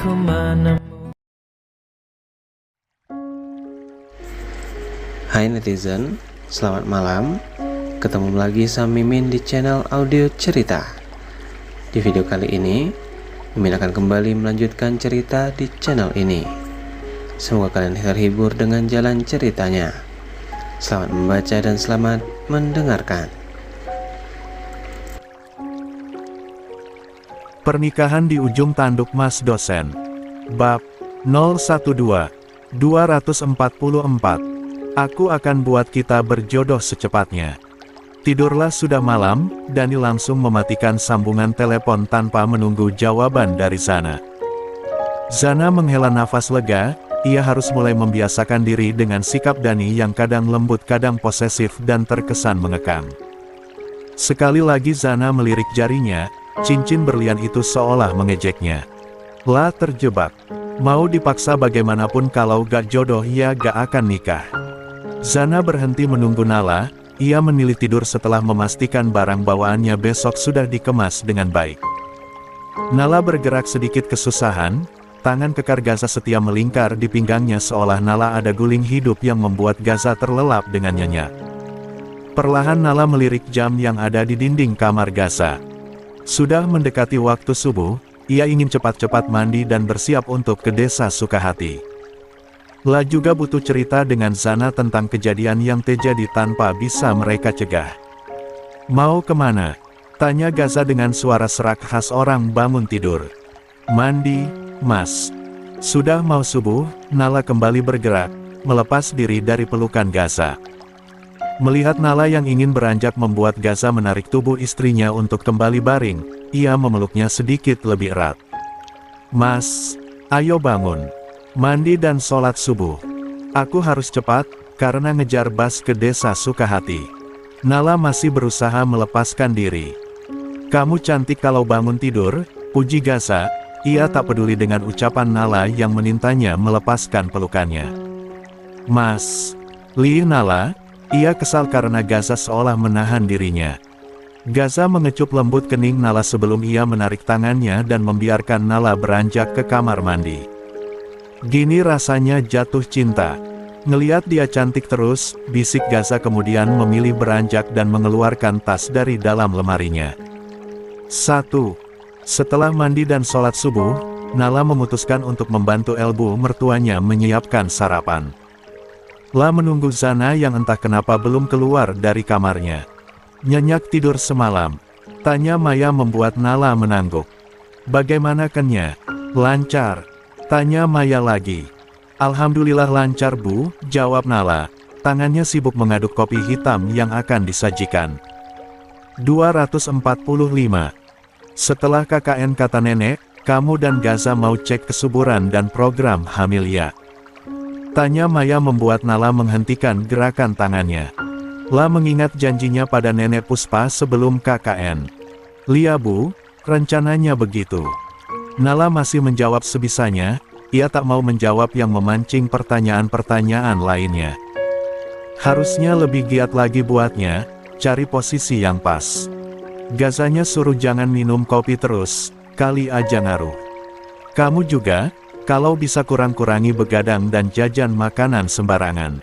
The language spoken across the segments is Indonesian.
kemana. Hai netizen, selamat malam. Ketemu lagi sama Mimin di channel audio cerita. Di video kali ini, Mimin akan kembali melanjutkan cerita di channel ini. Semoga kalian terhibur dengan jalan ceritanya. Selamat membaca dan selamat mendengarkan. Pernikahan di ujung tanduk Mas Dosen. Bab 012-244. Aku akan buat kita berjodoh secepatnya. Tidurlah sudah malam, Dani langsung mematikan sambungan telepon tanpa menunggu jawaban dari Zana. Zana menghela nafas lega, ia harus mulai membiasakan diri dengan sikap Dani yang kadang lembut kadang posesif dan terkesan mengekang. Sekali lagi Zana melirik jarinya, cincin berlian itu seolah mengejeknya. Lah terjebak. Mau dipaksa bagaimanapun kalau gak jodoh ya gak akan nikah. Zana berhenti menunggu Nala, ia memilih tidur setelah memastikan barang bawaannya besok sudah dikemas dengan baik. Nala bergerak sedikit kesusahan, tangan kekar Gaza setia melingkar di pinggangnya seolah Nala ada guling hidup yang membuat Gaza terlelap dengan nyenyak. Perlahan Nala melirik jam yang ada di dinding kamar Gaza. Sudah mendekati waktu subuh, ia ingin cepat-cepat mandi dan bersiap untuk ke desa Sukahati. La juga butuh cerita dengan Zana tentang kejadian yang terjadi tanpa bisa mereka cegah. Mau kemana? Tanya Gaza dengan suara serak khas orang bangun tidur. Mandi, Mas. Sudah mau subuh, Nala kembali bergerak, melepas diri dari pelukan Gaza. Melihat Nala yang ingin beranjak membuat Gaza menarik tubuh istrinya untuk kembali baring, ia memeluknya sedikit lebih erat. Mas, ayo bangun. Mandi dan sholat subuh. Aku harus cepat, karena ngejar bas ke desa Sukahati. Nala masih berusaha melepaskan diri. Kamu cantik kalau bangun tidur, puji Gaza. Ia tak peduli dengan ucapan Nala yang menintanya melepaskan pelukannya. Mas, Nala. Ia kesal karena Gaza seolah menahan dirinya. Gaza mengecup lembut kening Nala sebelum ia menarik tangannya dan membiarkan Nala beranjak ke kamar mandi. Gini rasanya jatuh cinta. Ngeliat dia cantik terus, bisik Gaza kemudian memilih beranjak dan mengeluarkan tas dari dalam lemarinya. 1. Setelah mandi dan sholat subuh, Nala memutuskan untuk membantu Elbu mertuanya menyiapkan sarapan. La menunggu Zana yang entah kenapa belum keluar dari kamarnya. Nyenyak tidur semalam. Tanya Maya membuat Nala mengangguk. Bagaimana Kenya? Lancar. Tanya Maya lagi. Alhamdulillah lancar Bu, jawab Nala. Tangannya sibuk mengaduk kopi hitam yang akan disajikan. 245. Setelah KKN kata nenek, kamu dan Gaza mau cek kesuburan dan program hamil ya? Tanya Maya membuat Nala menghentikan gerakan tangannya. La mengingat janjinya pada nenek Puspa sebelum KKN. Lia Bu, rencananya begitu. Nala masih menjawab sebisanya, ia tak mau menjawab yang memancing pertanyaan-pertanyaan lainnya. Harusnya lebih giat lagi buatnya, cari posisi yang pas. Gazanya suruh jangan minum kopi terus, kali aja ngaruh. Kamu juga, kalau bisa kurang-kurangi begadang dan jajan makanan sembarangan.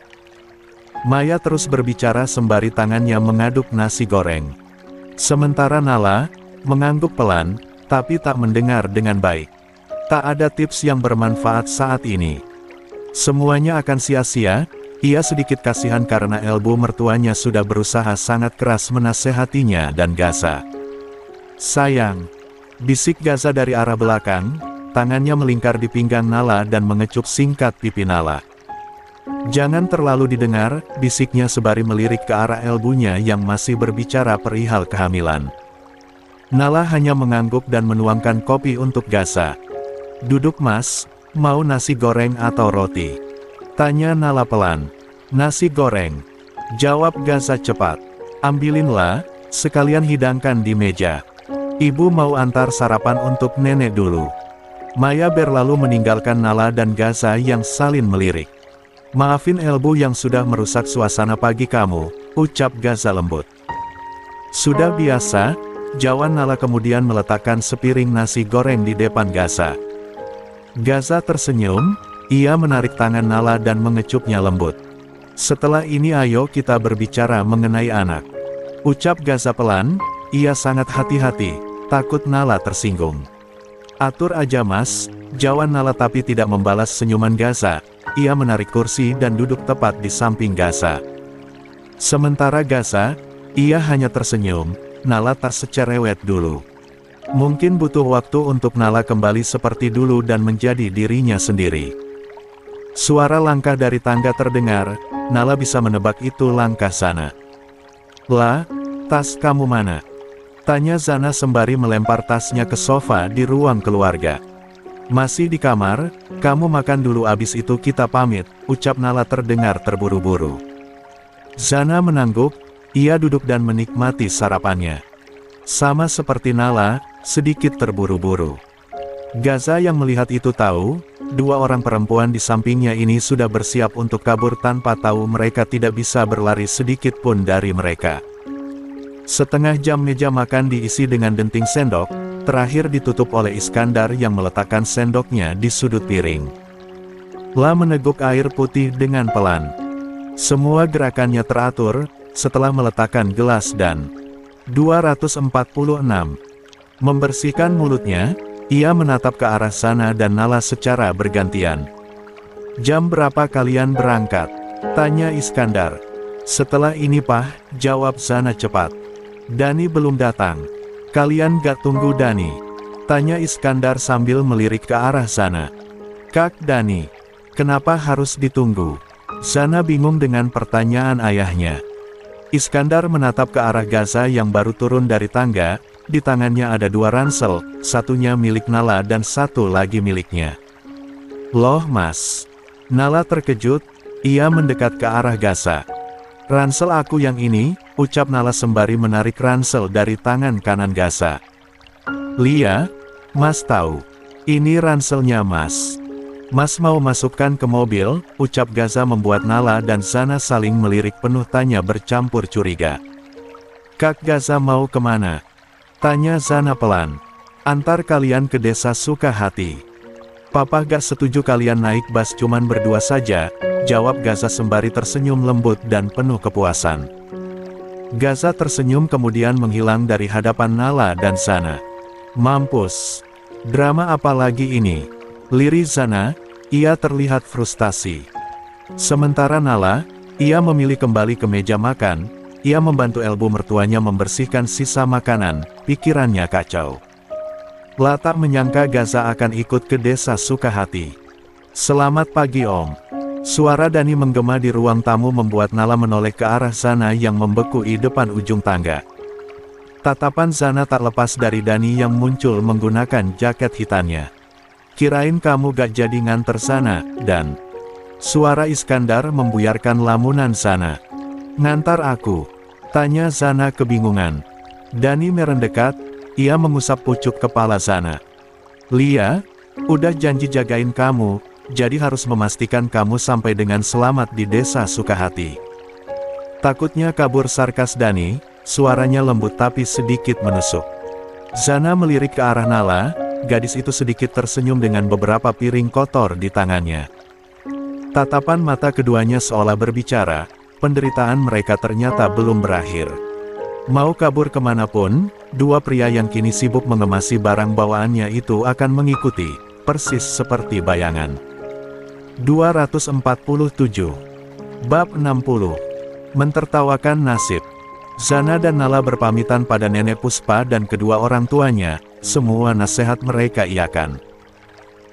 Maya terus berbicara sembari tangannya mengaduk nasi goreng. Sementara Nala, mengangguk pelan, tapi tak mendengar dengan baik. Tak ada tips yang bermanfaat saat ini. Semuanya akan sia-sia, ia sedikit kasihan karena Elbu mertuanya sudah berusaha sangat keras menasehatinya dan Gaza. Sayang, bisik Gaza dari arah belakang, tangannya melingkar di pinggang Nala dan mengecup singkat pipi Nala. Jangan terlalu didengar, bisiknya sebari melirik ke arah Elbunya yang masih berbicara perihal kehamilan. Nala hanya mengangguk dan menuangkan kopi untuk Gaza. Duduk Mas, mau nasi goreng atau roti? Tanya Nala pelan. Nasi goreng. Jawab Gaza cepat. Ambilinlah, sekalian hidangkan di meja. Ibu mau antar sarapan untuk nenek dulu. Maya berlalu meninggalkan Nala dan Gaza yang saling melirik. Maafin Elbu yang sudah merusak suasana pagi kamu, ucap Gaza lembut. Sudah biasa, jawab Nala kemudian meletakkan sepiring nasi goreng di depan Gaza. Gaza tersenyum, ia menarik tangan Nala dan mengecupnya lembut. Setelah ini ayo kita berbicara mengenai anak. Ucap Gaza pelan, ia sangat hati-hati, takut Nala tersinggung. Atur aja mas, jawab Nala tapi tidak membalas senyuman Gaza. Ia menarik kursi dan duduk tepat di samping Gaza. Sementara Gaza, ia hanya tersenyum, Nala tak secerewet dulu. Mungkin butuh waktu untuk Nala kembali seperti dulu dan menjadi dirinya sendiri. Suara langkah dari tangga terdengar, Nala bisa menebak itu langkah Zana. "Lah, tas kamu mana?" tanya Zana sembari melempar tasnya ke sofa di ruang keluarga. "Masih di kamar, kamu makan dulu abis itu kita pamit," ucap Nala terdengar terburu-buru. Zana mengangguk, ia duduk dan menikmati sarapannya. Sama seperti Nala, sedikit terburu-buru. Gaza yang melihat itu tahu, dua orang perempuan di sampingnya ini sudah bersiap untuk kabur tanpa tahu mereka tidak bisa berlari sedikit pun dari mereka. Setengah jam meja makan diisi dengan denting sendok, terakhir ditutup oleh Iskandar yang meletakkan sendoknya di sudut piring. La meneguk air putih dengan pelan. Semua gerakannya teratur, setelah meletakkan gelas dan 246. Membersihkan mulutnya, ia menatap ke arah Zana dan Nala secara bergantian. "Jam berapa kalian berangkat?" tanya Iskandar. "Setelah ini Pah," jawab Zana cepat. "Dani belum datang. Kalian gak tunggu Dani?" tanya Iskandar sambil melirik ke arah Zana. "Kak Dani, kenapa harus ditunggu?" Zana bingung dengan pertanyaan ayahnya. Iskandar menatap ke arah Gaza yang baru turun dari tangga, di tangannya ada dua ransel, satunya milik Nala dan satu lagi miliknya. "Loh mas." Nala terkejut, ia mendekat ke arah Gaza. "Ransel aku yang ini," ucap Nala sembari menarik ransel dari tangan kanan Gaza. "Lia, mas tahu. Ini ranselnya mas. Mas mau masukkan ke mobil," ucap Gaza membuat Nala dan Zana saling melirik penuh tanya bercampur curiga. "Kak Gaza mau kemana?" tanya Zana pelan. "Antar kalian ke desa Sukahati." "Papa gak setuju kalian naik bus cuman berdua saja," jawab Gaza sembari tersenyum lembut dan penuh kepuasan. Gaza tersenyum kemudian menghilang dari hadapan Nala dan Zana. "Mampus. Drama apa lagi ini?" lirik Zana, ia terlihat frustasi. Sementara Nala, ia memilih kembali ke meja makan, ia membantu Elbu mertuanya membersihkan sisa makanan, pikirannya kacau. La tak menyangka Gaza akan ikut ke desa Sukahati. "Selamat pagi Om." Suara Dani menggema di ruang tamu membuat Nala menoleh ke arah Zana yang membeku di depan ujung tangga. Tatapan Zana tak lepas dari Dani yang muncul menggunakan jaket hitamnya. "Kirain kamu gak jadi nganter sana, Dan." Suara Iskandar membuyarkan lamunan Zana. "Ngantar aku?" tanya Zana kebingungan. Dani merendekat, ia mengusap pucuk kepala Zana. "Lia, udah janji jagain kamu, jadi harus memastikan kamu sampai dengan selamat di desa Sukahati." Takutnya kabur sarkas Dani, suaranya lembut tapi sedikit menusuk. Zana melirik ke arah Nala. Gadis itu sedikit tersenyum dengan beberapa piring kotor di tangannya. Tatapan mata keduanya seolah berbicara, penderitaan mereka ternyata belum berakhir. Mau kabur kemanapun, dua pria yang kini sibuk mengemasi barang bawaannya itu akan mengikuti, persis seperti bayangan. 247. Bab 60. Mentertawakan nasib. Zana dan Nala berpamitan pada Nenek Puspa dan kedua orang tuanya. Semua nasihat mereka iakan.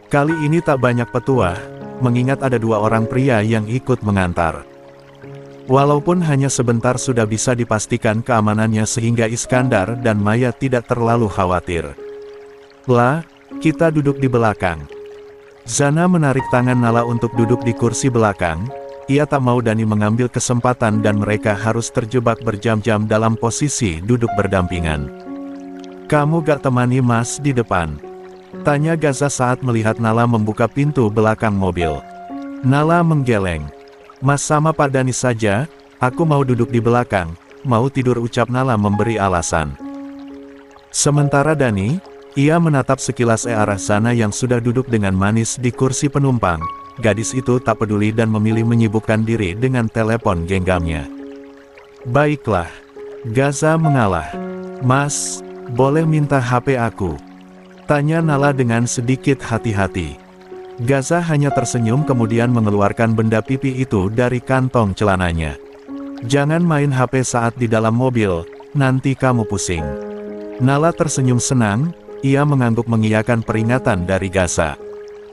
Kali ini tak banyak petuah, mengingat ada dua orang pria yang ikut mengantar. Walaupun hanya sebentar sudah bisa dipastikan keamanannya sehingga Iskandar dan Maya tidak terlalu khawatir. "La, kita duduk di belakang." Zana menarik tangan Nala untuk duduk di kursi belakang. Ia tak mau Dani mengambil kesempatan dan mereka harus terjebak berjam-jam dalam posisi duduk berdampingan. "Kamu gak temani Mas di depan?" tanya Gaza saat melihat Nala membuka pintu belakang mobil. Nala menggeleng. "Mas sama Pak Dani saja, aku mau duduk di belakang, mau tidur," ucap Nala memberi alasan. Sementara Dani, Ia menatap sekilas ke arah Zana yang sudah duduk dengan manis di kursi penumpang. Gadis itu tak peduli dan memilih menyibukkan diri dengan telepon genggamnya. Baiklah. Gaza mengalah. Mas, boleh minta HP aku? Tanya Nala dengan sedikit hati-hati. Gaza hanya tersenyum kemudian mengeluarkan benda pipi itu dari kantong celananya. Jangan main HP saat di dalam mobil, nanti kamu pusing. Nala tersenyum senang. Ia mengangguk mengiyakan peringatan dari Gaza.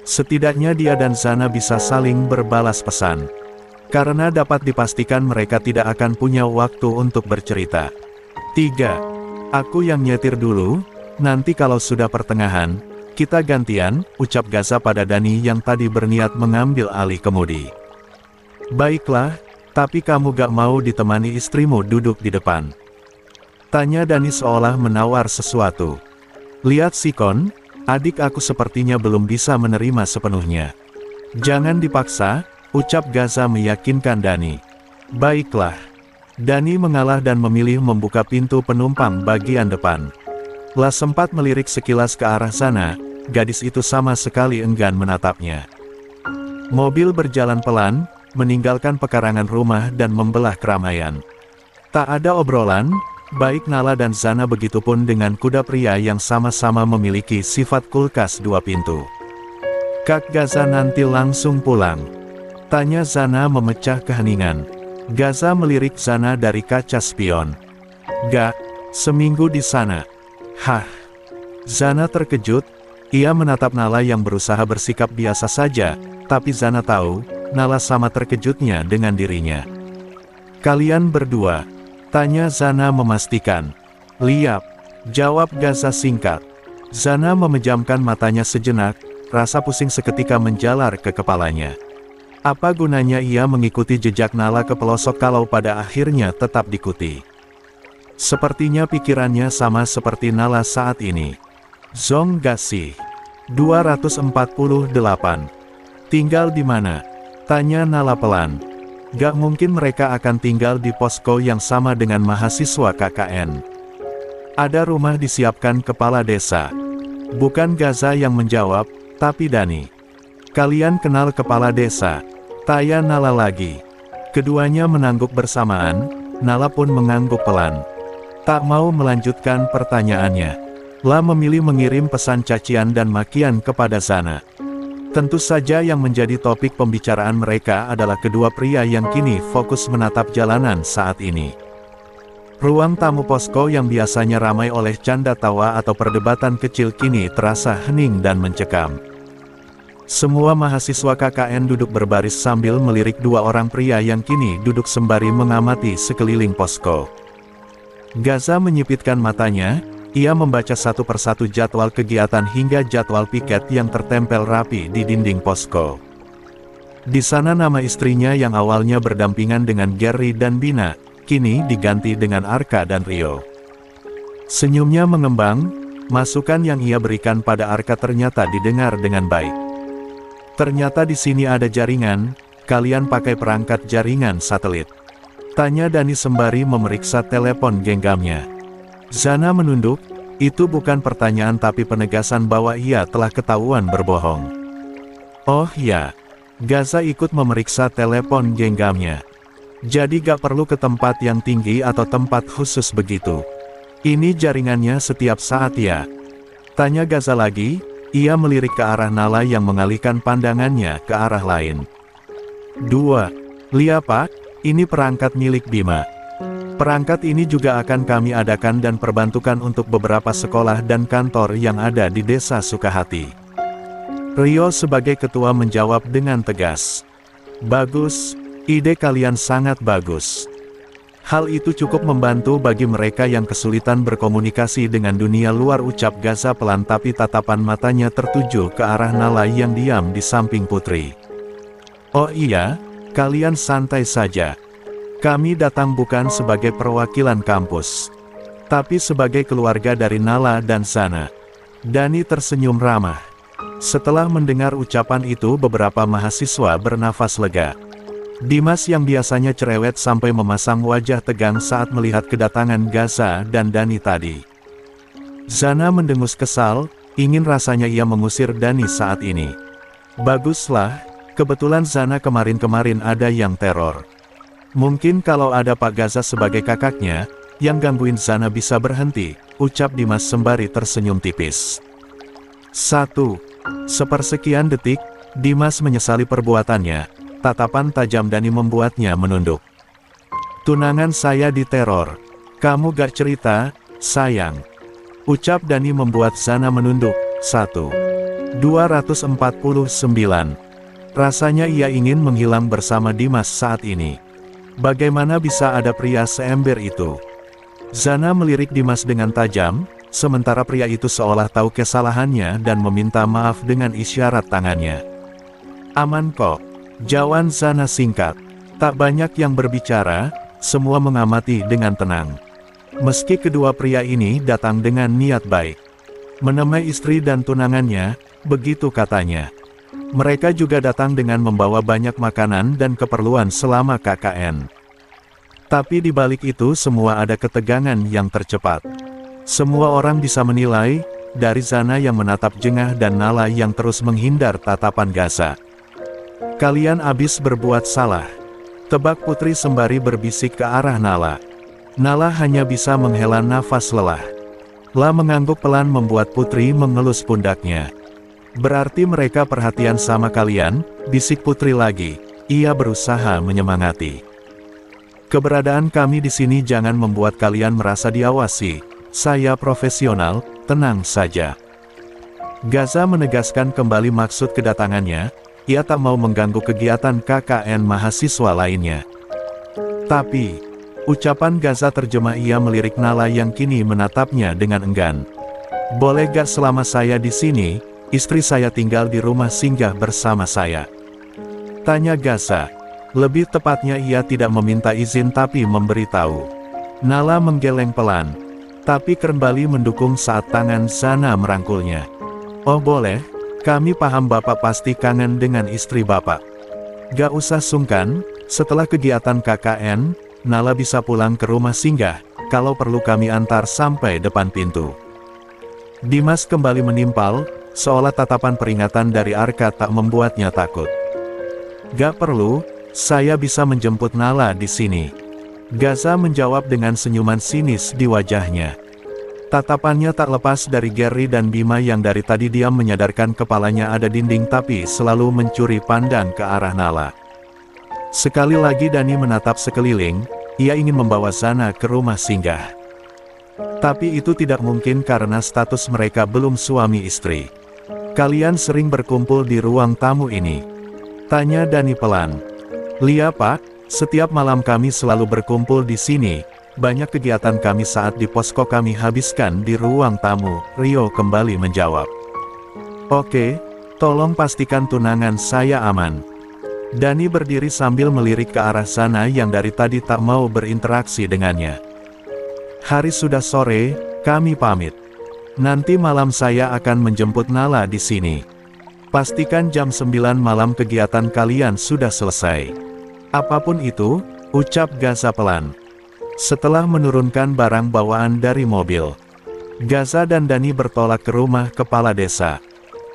Setidaknya dia dan Zana bisa saling berbalas pesan. Karena dapat dipastikan mereka tidak akan punya waktu untuk bercerita. 3. Aku yang nyetir dulu, nanti kalau sudah pertengahan, kita gantian, ucap Gaza pada Dani yang tadi berniat mengambil alih kemudi. Baiklah, tapi kamu gak mau ditemani istrimu duduk di depan? Tanya Dani seolah menawar sesuatu. Lihat Sikon, adik aku sepertinya belum bisa menerima sepenuhnya. Jangan dipaksa, ucap Gaza meyakinkan Dani. Baiklah. Dani mengalah dan memilih membuka pintu penumpang bagian depan. Lah sempat melirik sekilas ke arah sana, gadis itu sama sekali enggan menatapnya. Mobil berjalan pelan, meninggalkan pekarangan rumah dan membelah keramaian. Tak ada obrolan. Baik Nala dan Zana begitupun dengan kuda pria yang sama-sama memiliki sifat kulkas 2 pintu. Kak Gaza nanti langsung pulang? Tanya Zana memecah keheningan. Gaza melirik Zana dari kaca spion. Gak, seminggu di sana. Hah? Zana terkejut, ia menatap Nala yang berusaha bersikap biasa saja, tapi Zana tahu, Nala sama terkejutnya dengan dirinya. Kalian berdua? Tanya Zana memastikan. Liap, jawab Gaza singkat. Zana memejamkan matanya sejenak, rasa pusing seketika menjalar ke kepalanya. Apa gunanya ia mengikuti jejak Nala ke pelosok kalau pada akhirnya tetap diikuti? Sepertinya pikirannya sama seperti Nala saat ini. Zong Gasi 248. Tinggal di mana? Tanya Nala pelan. Gak mungkin mereka akan tinggal di posko yang sama dengan mahasiswa KKN. Ada rumah disiapkan kepala desa. Bukan Gaza yang menjawab, tapi Dani. Kalian kenal kepala desa? Tanya Nala lagi. Keduanya mengangguk bersamaan, Nala pun mengangguk pelan. Tak mau melanjutkan pertanyaannya. La memilih mengirim pesan cacian dan makian kepada Zana. Tentu saja yang menjadi topik pembicaraan mereka adalah kedua pria yang kini fokus menatap jalanan saat ini. Ruang tamu posko yang biasanya ramai oleh canda tawa atau perdebatan kecil kini terasa hening dan mencekam. Semua mahasiswa KKN duduk berbaris sambil melirik dua orang pria yang kini duduk sembari mengamati sekeliling posko. Gaza menyipitkan matanya. Ia membaca satu persatu jadwal kegiatan hingga jadwal piket yang tertempel rapi di dinding posko. Di sana nama istrinya yang awalnya berdampingan dengan Gary dan Bina, kini diganti dengan Arka dan Rio. Senyumnya mengembang, masukan yang ia berikan pada Arka ternyata didengar dengan baik. Ternyata di sini ada jaringan, kalian pakai perangkat jaringan satelit. Tanya Dani sembari memeriksa telepon genggamnya. Zana menunduk, itu bukan pertanyaan tapi penegasan bahwa ia telah ketahuan berbohong. Oh ya, Gaza ikut memeriksa telepon genggamnya. Jadi gak perlu ke tempat yang tinggi atau tempat khusus begitu. Ini jaringannya setiap saat ya? Tanya Gaza lagi, ia melirik ke arah Nala yang mengalihkan pandangannya ke arah lain. 2. Lihat Pak, ini perangkat milik Bima. Perangkat ini juga akan kami adakan dan perbantukan untuk beberapa sekolah dan kantor yang ada di desa Sukahati. Rio sebagai ketua menjawab dengan tegas. Bagus, ide kalian sangat bagus. Hal itu cukup membantu bagi mereka yang kesulitan berkomunikasi dengan dunia luar, ucap Gaza pelan tapi tatapan matanya tertuju ke arah Nala yang diam di samping putri. Oh iya, kalian santai saja. Kami datang bukan sebagai perwakilan kampus, tapi sebagai keluarga dari Nala dan Zana. Dani tersenyum ramah. Setelah mendengar ucapan itu beberapa mahasiswa bernafas lega. Dimas yang biasanya cerewet sampai memasang wajah tegang saat melihat kedatangan Gaza dan Dani tadi. Zana mendengus kesal, ingin rasanya ia mengusir Dani saat ini. Baguslah, kebetulan Zana kemarin-kemarin ada yang teror. Mungkin kalau ada Pak Gaza sebagai kakaknya, yang gangguin Zana bisa berhenti, ucap Dimas sembari tersenyum tipis. 1. Sepersekian detik, Dimas menyesali perbuatannya, tatapan tajam Dani membuatnya menunduk. Tunangan saya diteror. Kamu gak cerita, sayang. Ucap Dani membuat Zana menunduk. 1. 249. Rasanya ia ingin menghilang bersama Dimas saat ini. Bagaimana bisa ada pria seember itu? Zana melirik Dimas dengan tajam, sementara pria itu seolah tahu kesalahannya dan meminta maaf dengan isyarat tangannya. Aman kok. Jawaban Zana singkat. Tak banyak yang berbicara, semua mengamati dengan tenang. Meski kedua pria ini datang dengan niat baik. Menemui istri dan tunangannya, begitu katanya. Mereka juga datang dengan membawa banyak makanan dan keperluan selama KKN. Tapi di balik itu semua ada ketegangan yang tercepat. Semua orang bisa menilai, dari Zana yang menatap jengah dan Nala yang terus menghindar tatapan Gaza. Kalian abis berbuat salah. Tebak Putri sembari berbisik ke arah Nala. Nala hanya bisa menghela nafas lelah. La mengangguk pelan membuat Putri mengelus pundaknya. Berarti mereka perhatian sama kalian, bisik Putri lagi. Ia berusaha menyemangati. Keberadaan kami di sini jangan membuat kalian merasa diawasi. Saya profesional, tenang saja. Gaza menegaskan kembali maksud kedatangannya. Ia tak mau mengganggu kegiatan KKN mahasiswa lainnya. Tapi ucapan Gaza terjemah ia melirik Nala yang kini menatapnya dengan enggan. Boleh gak selama saya di sini, istri saya tinggal di rumah singgah bersama saya? Tanya Gaza. Lebih tepatnya ia tidak meminta izin tapi memberitahu. Nala menggeleng pelan. Tapi kembali mendukung saat tangan Zana merangkulnya. Oh boleh, kami paham Bapak pasti kangen dengan istri Bapak. Gak usah sungkan, setelah kegiatan KKN, Nala bisa pulang ke rumah singgah, kalau perlu kami antar sampai depan pintu. Dimas kembali menimpal, seolah tatapan peringatan dari Arka tak membuatnya takut. Gak perlu, saya bisa menjemput Nala di sini. Gaza menjawab dengan senyuman sinis di wajahnya. Tatapannya tak lepas dari Gary dan Bima yang dari tadi diam menyadarkan kepalanya ada dinding tapi selalu mencuri pandang ke arah Nala. Sekali lagi Dani menatap sekeliling, ia ingin membawa Zana ke rumah singgah. Tapi itu tidak mungkin karena status mereka belum suami istri. Kalian sering berkumpul di ruang tamu ini? Tanya Dani pelan. Lia Pak, setiap malam kami selalu berkumpul di sini. Banyak kegiatan kami saat di posko kami habiskan di ruang tamu, Rio kembali menjawab. Oke, tolong pastikan tunangan saya aman. Dani berdiri sambil melirik ke arah sana yang dari tadi tak mau berinteraksi dengannya. Hari sudah sore, kami pamit. Nanti malam saya akan menjemput Nala di sini. Pastikan jam 9 malam kegiatan kalian sudah selesai. Apapun itu, ucap Gaza pelan. Setelah menurunkan barang bawaan dari mobil, Gaza dan Dani bertolak ke rumah kepala desa.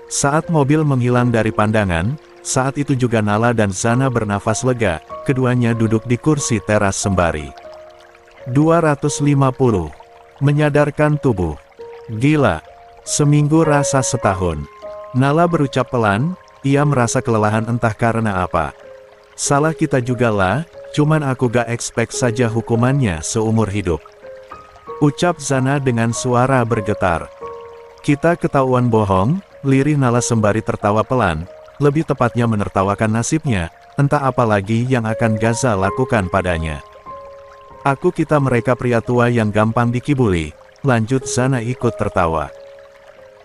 Saat mobil menghilang dari pandangan, saat itu juga Nala dan Zana bernafas lega, keduanya duduk di kursi teras sembari. 250. Menyadarkan tubuh. Gila. Seminggu rasa setahun. Nala berucap pelan, ia merasa kelelahan entah karena apa. Salah kita juga lah, cuman aku gak expect saja hukumannya seumur hidup. Ucap Zana dengan suara bergetar. Kita ketahuan bohong, lirih Nala sembari tertawa pelan. Lebih tepatnya menertawakan nasibnya, entah apa lagi yang akan Gaza lakukan padanya. Aku kita mereka pria tua yang gampang dikibuli, lanjut Zana ikut tertawa.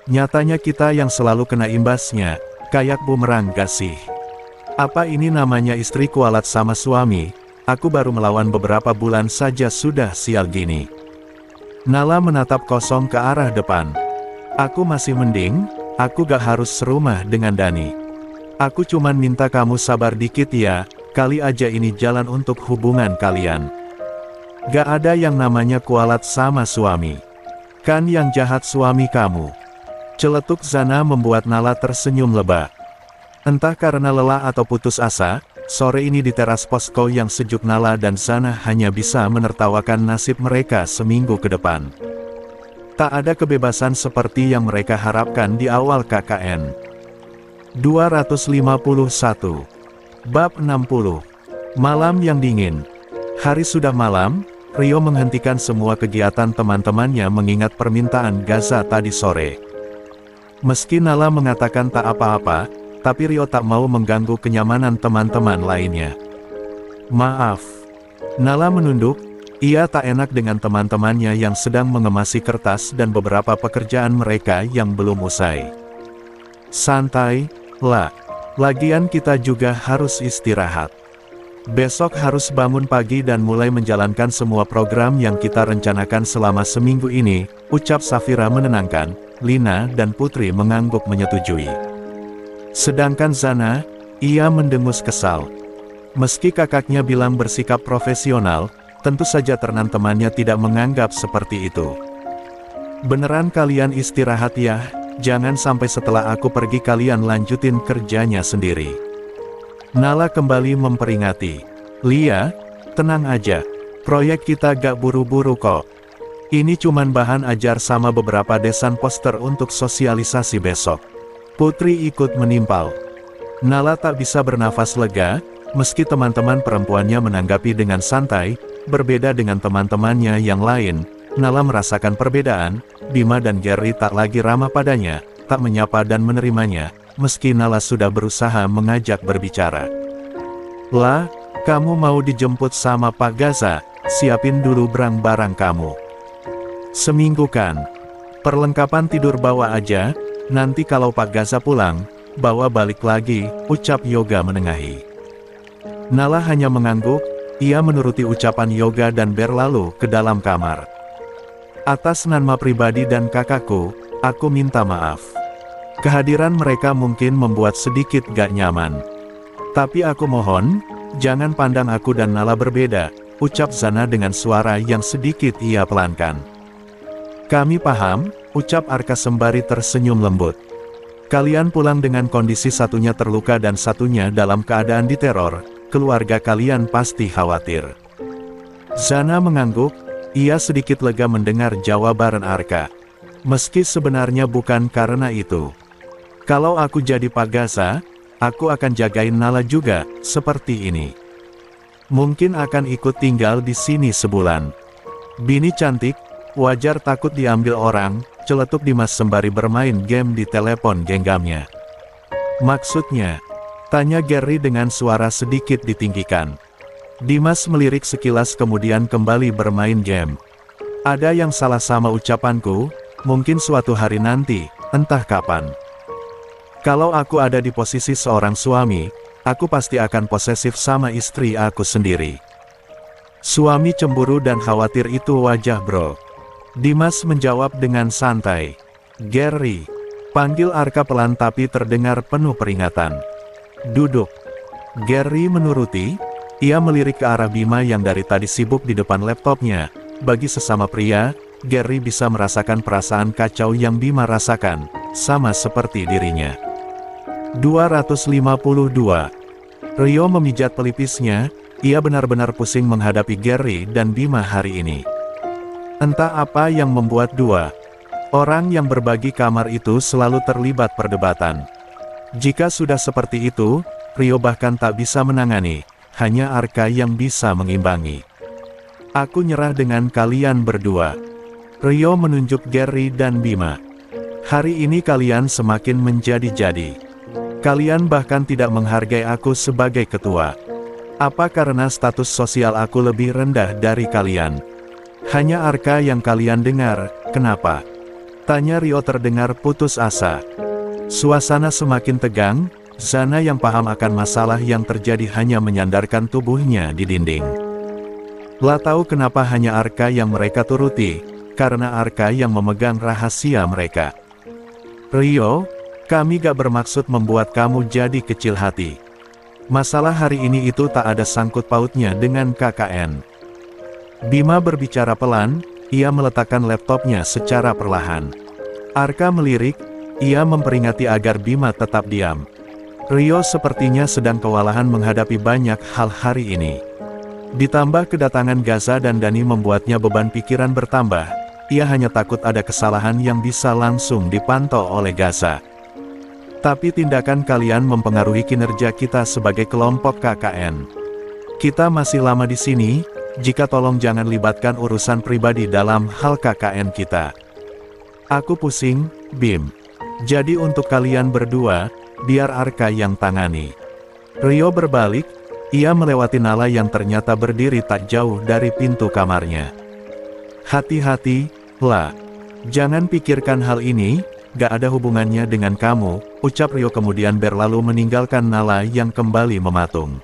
Nyatanya kita yang selalu kena imbasnya, kayak bumerang gak sih? Apa ini namanya istri kualat sama suami, aku baru melawan beberapa bulan saja sudah sial gini. Nala menatap kosong ke arah depan. Aku masih mending, aku gak harus serumah dengan Dani. Aku cuman minta kamu sabar dikit ya, kali aja ini jalan untuk hubungan kalian. Gak ada yang namanya kualat sama suami. Kan yang jahat suami kamu. Celetuk Zana membuat Nala tersenyum lebah. Entah karena lelah atau putus asa, sore ini di teras posko yang sejuk Nala dan Zana hanya bisa menertawakan nasib mereka seminggu ke depan. Tak ada kebebasan seperti yang mereka harapkan di awal KKN. 251. Bab 60. Malam yang dingin. Hari sudah malam, Rio menghentikan semua kegiatan teman-temannya mengingat permintaan Gaza tadi sore. Meski Nala mengatakan tak apa-apa, tapi Rio tak mau mengganggu kenyamanan teman-teman lainnya. Maaf. Nala menunduk, ia tak enak dengan teman-temannya yang sedang mengemasi kertas dan beberapa pekerjaan mereka yang belum usai. Santai, lah. Lagian kita juga harus istirahat. Besok harus bangun pagi dan mulai menjalankan semua program yang kita rencanakan selama seminggu ini, ucap Safira menenangkan. Lina dan Putri mengangguk menyetujui. Sedangkan Zana, ia mendengus kesal. Meski kakaknya bilang bersikap profesional, tentu saja teman-temannya tidak menganggap seperti itu. Beneran kalian istirahat ya, jangan sampai setelah aku pergi kalian lanjutin kerjanya sendiri. Nala kembali memperingati. Lia, tenang aja, proyek kita gak buru-buru kok. Ini cuman bahan ajar sama beberapa desain poster untuk sosialisasi besok. Putri ikut menimpal. Nala tak bisa bernafas lega, meski teman-teman perempuannya menanggapi dengan santai, berbeda dengan teman-temannya yang lain. Nala merasakan perbedaan, Bima dan Gary tak lagi ramah padanya, tak menyapa dan menerimanya, meski Nala sudah berusaha mengajak berbicara. Lah, kamu mau dijemput sama Pak Gaza, siapin dulu barang-barang kamu. Seminggu kan. Perlengkapan tidur bawa aja, nanti kalau Pak Gaza pulang, bawa balik lagi, ucap Yoga menengahi. Nala hanya mengangguk, ia menuruti ucapan Yoga dan berlalu ke dalam kamar. Atas nama pribadi dan kakakku, aku minta maaf. Kehadiran mereka mungkin membuat sedikit gak nyaman. Tapi aku mohon, jangan pandang aku dan Nala berbeda, ucap Zana dengan suara yang sedikit ia pelankan. Kami paham, ucap Arka sembari tersenyum lembut. Kalian pulang dengan kondisi satunya terluka dan satunya dalam keadaan diteror, keluarga kalian pasti khawatir. Zana mengangguk, ia sedikit lega mendengar jawaban Arka. Meski sebenarnya bukan karena itu. Kalau aku jadi Pak Gaza, aku akan jagain Nala juga, seperti ini. Mungkin akan ikut tinggal di sini sebulan. Bini cantik, wajar takut diambil orang, celetuk Dimas sembari bermain game di telepon genggamnya. Maksudnya? Tanya Gary dengan suara sedikit ditinggikan. Dimas melirik sekilas kemudian kembali bermain game. Ada yang salah sama ucapanku, mungkin suatu hari nanti, entah kapan. Kalau aku ada di posisi seorang suami, aku pasti akan posesif sama istri aku sendiri. Suami cemburu dan khawatir itu wajah bro. Dimas menjawab dengan santai. Gary, panggil Arka pelan tapi terdengar penuh peringatan. Duduk. Gary menuruti, ia melirik ke arah Bima yang dari tadi sibuk di depan laptopnya. Bagi sesama pria, Gary bisa merasakan perasaan kacau yang Bima rasakan, sama seperti dirinya. 252. Rio memijat pelipisnya, ia benar-benar pusing menghadapi Gary dan Bima hari ini. Entah apa yang membuat dua orang yang berbagi kamar itu selalu terlibat perdebatan. Jika sudah seperti itu, Rio bahkan tak bisa menangani, hanya Arka yang bisa mengimbangi. Aku nyerah dengan kalian berdua. Rio menunjuk Gary dan Bima. Hari ini kalian semakin menjadi-jadi. Kalian bahkan tidak menghargai aku sebagai ketua. Apa karena status sosial aku lebih rendah dari kalian? Hanya Arka yang kalian dengar, kenapa? Tanya Rio terdengar putus asa. Suasana semakin tegang, Zana yang paham akan masalah yang terjadi hanya menyandarkan tubuhnya di dinding. Lah tahu kenapa hanya Arka yang mereka turuti, karena Arka yang memegang rahasia mereka. Rio, kami gak bermaksud membuat kamu jadi kecil hati. Masalah hari ini itu tak ada sangkut pautnya dengan KKN. Bima berbicara pelan, ia meletakkan laptopnya secara perlahan. Arka melirik, ia memperingati agar Bima tetap diam. Rio sepertinya sedang kewalahan menghadapi banyak hal hari ini. Ditambah kedatangan Gaza dan Dani membuatnya beban pikiran bertambah. Ia hanya takut ada kesalahan yang bisa langsung dipantau oleh Gaza. Tapi tindakan kalian mempengaruhi kinerja kita sebagai kelompok KKN. Kita masih lama di sini, jika tolong jangan libatkan urusan pribadi dalam hal KKN kita. Aku pusing, Bim. Jadi untuk kalian berdua, biar Arka yang tangani. Rio berbalik, ia melewati Nala yang ternyata berdiri tak jauh dari pintu kamarnya. Hati-hati, La. Jangan pikirkan hal ini, gak ada hubungannya dengan kamu, ucap Rio kemudian berlalu meninggalkan Nala yang kembali mematung.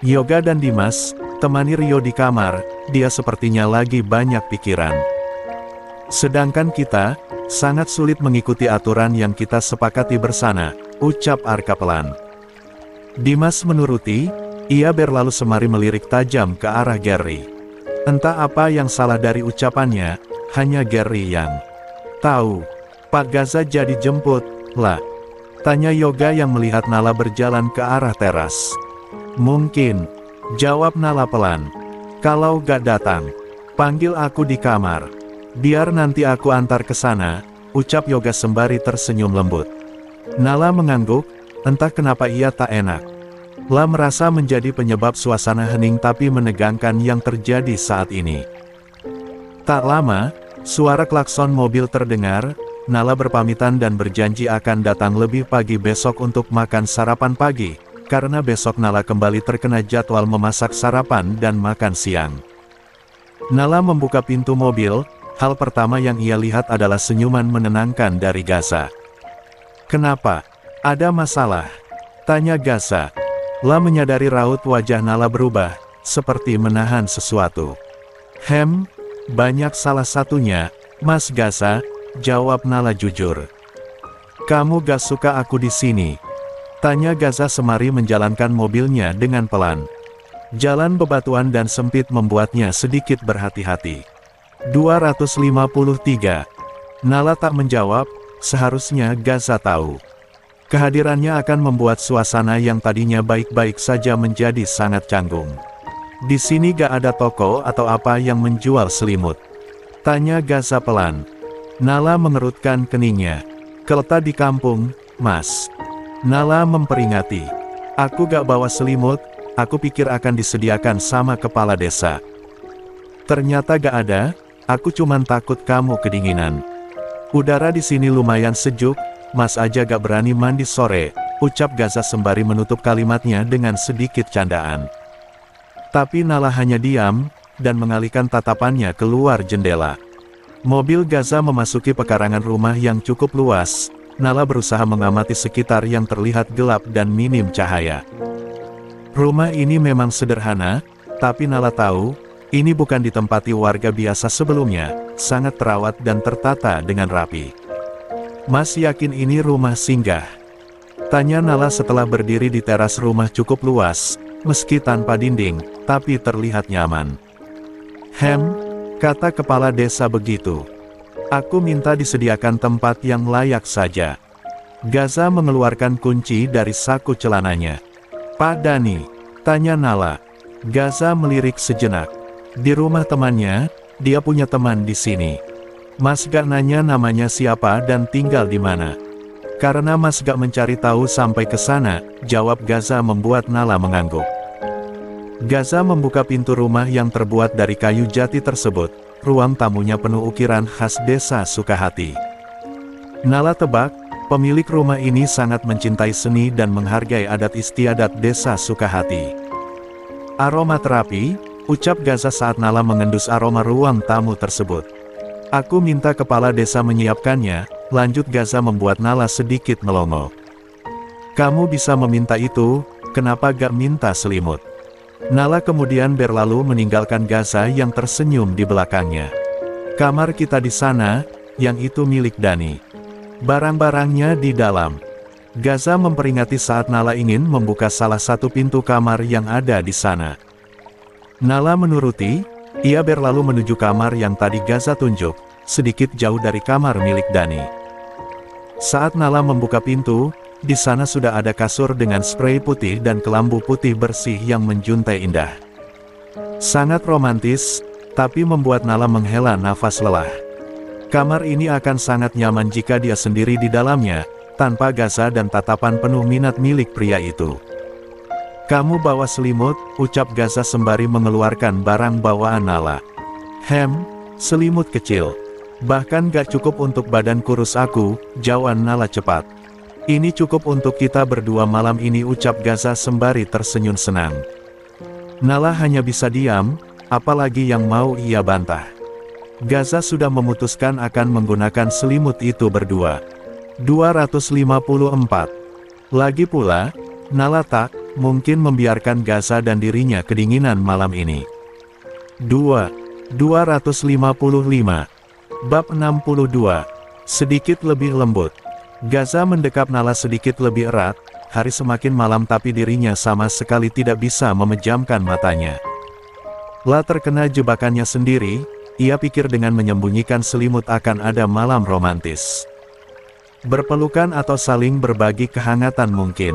Yoga dan Dimas temani Rio di kamar, dia sepertinya lagi banyak pikiran. Sedangkan kita, sangat sulit mengikuti aturan yang kita sepakati bersama, ucap Arka pelan. Dimas menuruti, ia berlalu semari melirik tajam ke arah Gary. Entah apa yang salah dari ucapannya, hanya Gary yang tahu. Pak Gaza jadi jemput, lah. Tanya Yoga yang melihat Nala berjalan ke arah teras. Mungkin, jawab Nala pelan. Kalau gak datang, panggil aku di kamar. Biar nanti aku antar ke sana, ucap Yoga sembari tersenyum lembut. Nala mengangguk, entah kenapa ia tak enak. La merasa menjadi penyebab suasana hening tapi menegangkan yang terjadi saat ini. Tak lama, suara klakson mobil terdengar. Nala berpamitan dan berjanji akan datang lebih pagi besok untuk makan sarapan pagi, karena besok Nala kembali terkena jadwal memasak sarapan dan makan siang. Nala membuka pintu mobil, hal pertama yang ia lihat adalah senyuman menenangkan dari Gaza. Kenapa? Ada masalah? Tanya Gaza. La menyadari raut wajah Nala berubah, seperti menahan sesuatu. Banyak salah satunya, Mas Gaza. Jawab Nala jujur. Kamu gak suka aku di sini? Tanya Gaza semari menjalankan mobilnya dengan pelan. Jalan bebatuan dan sempit membuatnya sedikit berhati-hati. 253. Nala tak menjawab, seharusnya Gaza tahu. Kehadirannya akan membuat suasana yang tadinya baik-baik saja menjadi sangat canggung. Di sini gak ada toko atau apa yang menjual selimut? Tanya Gaza pelan. Nala mengerutkan keningnya. Keleta di kampung, Mas. Nala memperingati. Aku gak bawa selimut, aku pikir akan disediakan sama kepala desa. Ternyata gak ada, aku cuman takut kamu kedinginan. Udara di sini lumayan sejuk, Mas aja gak berani mandi sore, ucap Gaza sembari menutup kalimatnya dengan sedikit candaan. Tapi Nala hanya diam, dan mengalihkan tatapannya keluar jendela. Mobil Gaza memasuki pekarangan rumah yang cukup luas. Nala berusaha mengamati sekitar yang terlihat gelap dan minim cahaya. Rumah ini memang sederhana, tapi Nala tahu, ini bukan ditempati warga biasa sebelumnya, sangat terawat dan tertata dengan rapi. Mas yakin ini rumah singgah? Tanya Nala setelah berdiri di teras rumah cukup luas, meski tanpa dinding, tapi terlihat nyaman. Kata kepala desa begitu. Aku minta disediakan tempat yang layak saja. Gaza mengeluarkan kunci dari saku celananya. Pak Dani? Tanya Nala. Gaza melirik sejenak. Di rumah temannya, dia punya teman di sini. Mas gak nanya namanya siapa dan tinggal di mana. Karena Mas gak mencari tahu sampai ke sana, jawab Gaza membuat Nala mengangguk. Gaza membuka pintu rumah yang terbuat dari kayu jati tersebut. Ruang tamunya penuh ukiran khas desa Sukahati. Nala tebak, pemilik rumah ini sangat mencintai seni dan menghargai adat istiadat desa Sukahati. Aroma terapi, ucap Gaza saat Nala mengendus aroma ruang tamu tersebut. Aku minta kepala desa menyiapkannya, lanjut Gaza membuat Nala sedikit melongo. Kamu bisa meminta itu, kenapa gak minta selimut? Nala kemudian berlalu meninggalkan Gaza yang tersenyum di belakangnya. Kamar kita di sana, yang itu milik Dani. Barang-barangnya di dalam. Gaza memperingati saat Nala ingin membuka salah satu pintu kamar yang ada di sana. Nala menuruti, Ia berlalu menuju kamar yang tadi Gaza tunjuk, sedikit jauh dari kamar milik Dani. Saat Nala membuka pintu, di sana sudah ada kasur dengan sprei putih dan kelambu putih bersih yang menjuntai indah. Sangat romantis, tapi membuat Nala menghela nafas lelah. Kamar ini akan sangat nyaman jika dia sendiri di dalamnya, tanpa Gaza dan tatapan penuh minat milik pria itu. "Kamu bawa selimut," ucap Gaza sembari mengeluarkan barang bawaan Nala. Selimut kecil. Bahkan gak cukup untuk badan kurus aku," jawab Nala cepat. "Ini cukup untuk kita berdua malam ini," ucap Gaza sembari tersenyum senang. Nala hanya bisa diam, apalagi yang mau ia bantah. Gaza sudah memutuskan akan menggunakan selimut itu berdua. 254. Lagi pula, Nala tak mungkin membiarkan Gaza dan dirinya kedinginan malam ini. 255. Bab 62. Sedikit lebih lembut. Gaza mendekap Nala sedikit lebih erat, hari semakin malam tapi dirinya sama sekali tidak bisa memejamkan matanya. Lah terkena jebakannya sendiri, ia pikir dengan menyembunyikan selimut akan ada malam romantis. Berpelukan atau saling berbagi kehangatan mungkin.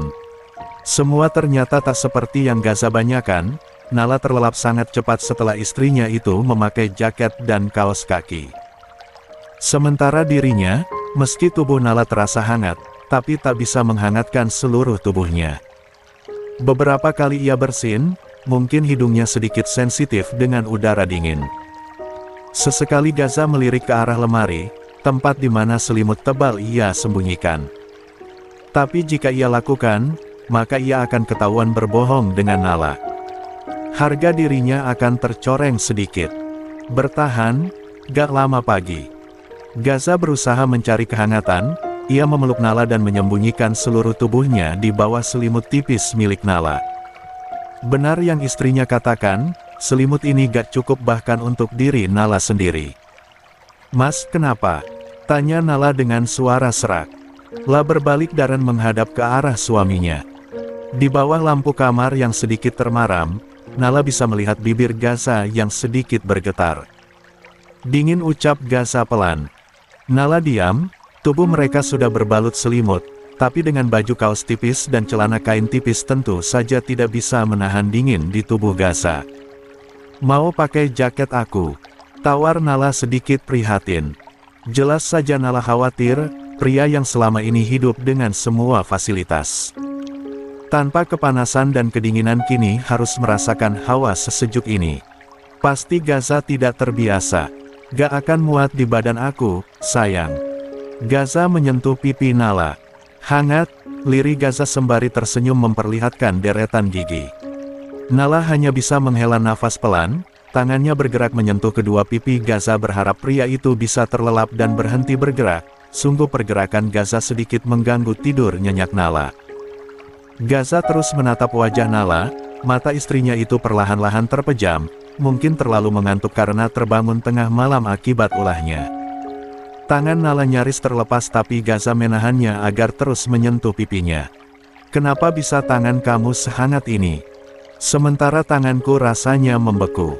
Semua ternyata tak seperti yang Gaza bayangkan. Nala terlelap sangat cepat setelah istrinya itu memakai jaket dan kaos kaki. Sementara dirinya, meski tubuh Nala terasa hangat, tapi tak bisa menghangatkan seluruh tubuhnya. Beberapa kali ia bersin, mungkin hidungnya sedikit sensitif dengan udara dingin. Sesekali Gaza melirik ke arah lemari, tempat di mana selimut tebal ia sembunyikan. Tapi jika ia lakukan, maka ia akan ketahuan berbohong dengan Nala. Harga dirinya akan tercoreng sedikit. Bertahan, gak lama pagi. Gaza berusaha mencari kehangatan, ia memeluk Nala dan menyembunyikan seluruh tubuhnya di bawah selimut tipis milik Nala. Benar yang istrinya katakan, selimut ini gak cukup bahkan untuk diri Nala sendiri. "Mas, kenapa?" tanya Nala dengan suara serak. Lah berbalik dan menghadap ke arah suaminya. Di bawah lampu kamar yang sedikit termaram, Nala bisa melihat bibir Gaza yang sedikit bergetar. "Dingin," ucap Gaza pelan. Nala diam, tubuh mereka sudah berbalut selimut, tapi dengan baju kaos tipis dan celana kain tipis tentu saja tidak bisa menahan dingin di tubuh Gaza. "Mau pakai jaket aku?" tawar Nala sedikit prihatin. Jelas saja Nala khawatir, pria yang selama ini hidup dengan semua fasilitas. Tanpa kepanasan dan kedinginan kini harus merasakan hawa sesejuk ini. Pasti Gaza tidak terbiasa. "Gak akan muat di badan aku, sayang." Gaza menyentuh pipi Nala. "Hangat," lirik Gaza sembari tersenyum memperlihatkan deretan gigi. Nala hanya bisa menghela nafas pelan, tangannya bergerak menyentuh kedua pipi Gaza berharap pria itu bisa terlelap dan berhenti bergerak. Sungguh pergerakan Gaza sedikit mengganggu tidur nyenyak Nala. Gaza terus menatap wajah Nala, mata istrinya itu perlahan-lahan terpejam. Mungkin terlalu mengantuk karena terbangun tengah malam akibat ulahnya. Tangan Nala nyaris terlepas tapi Gaza menahannya agar terus menyentuh pipinya. "Kenapa bisa tangan kamu sehangat ini? Sementara tanganku rasanya membeku."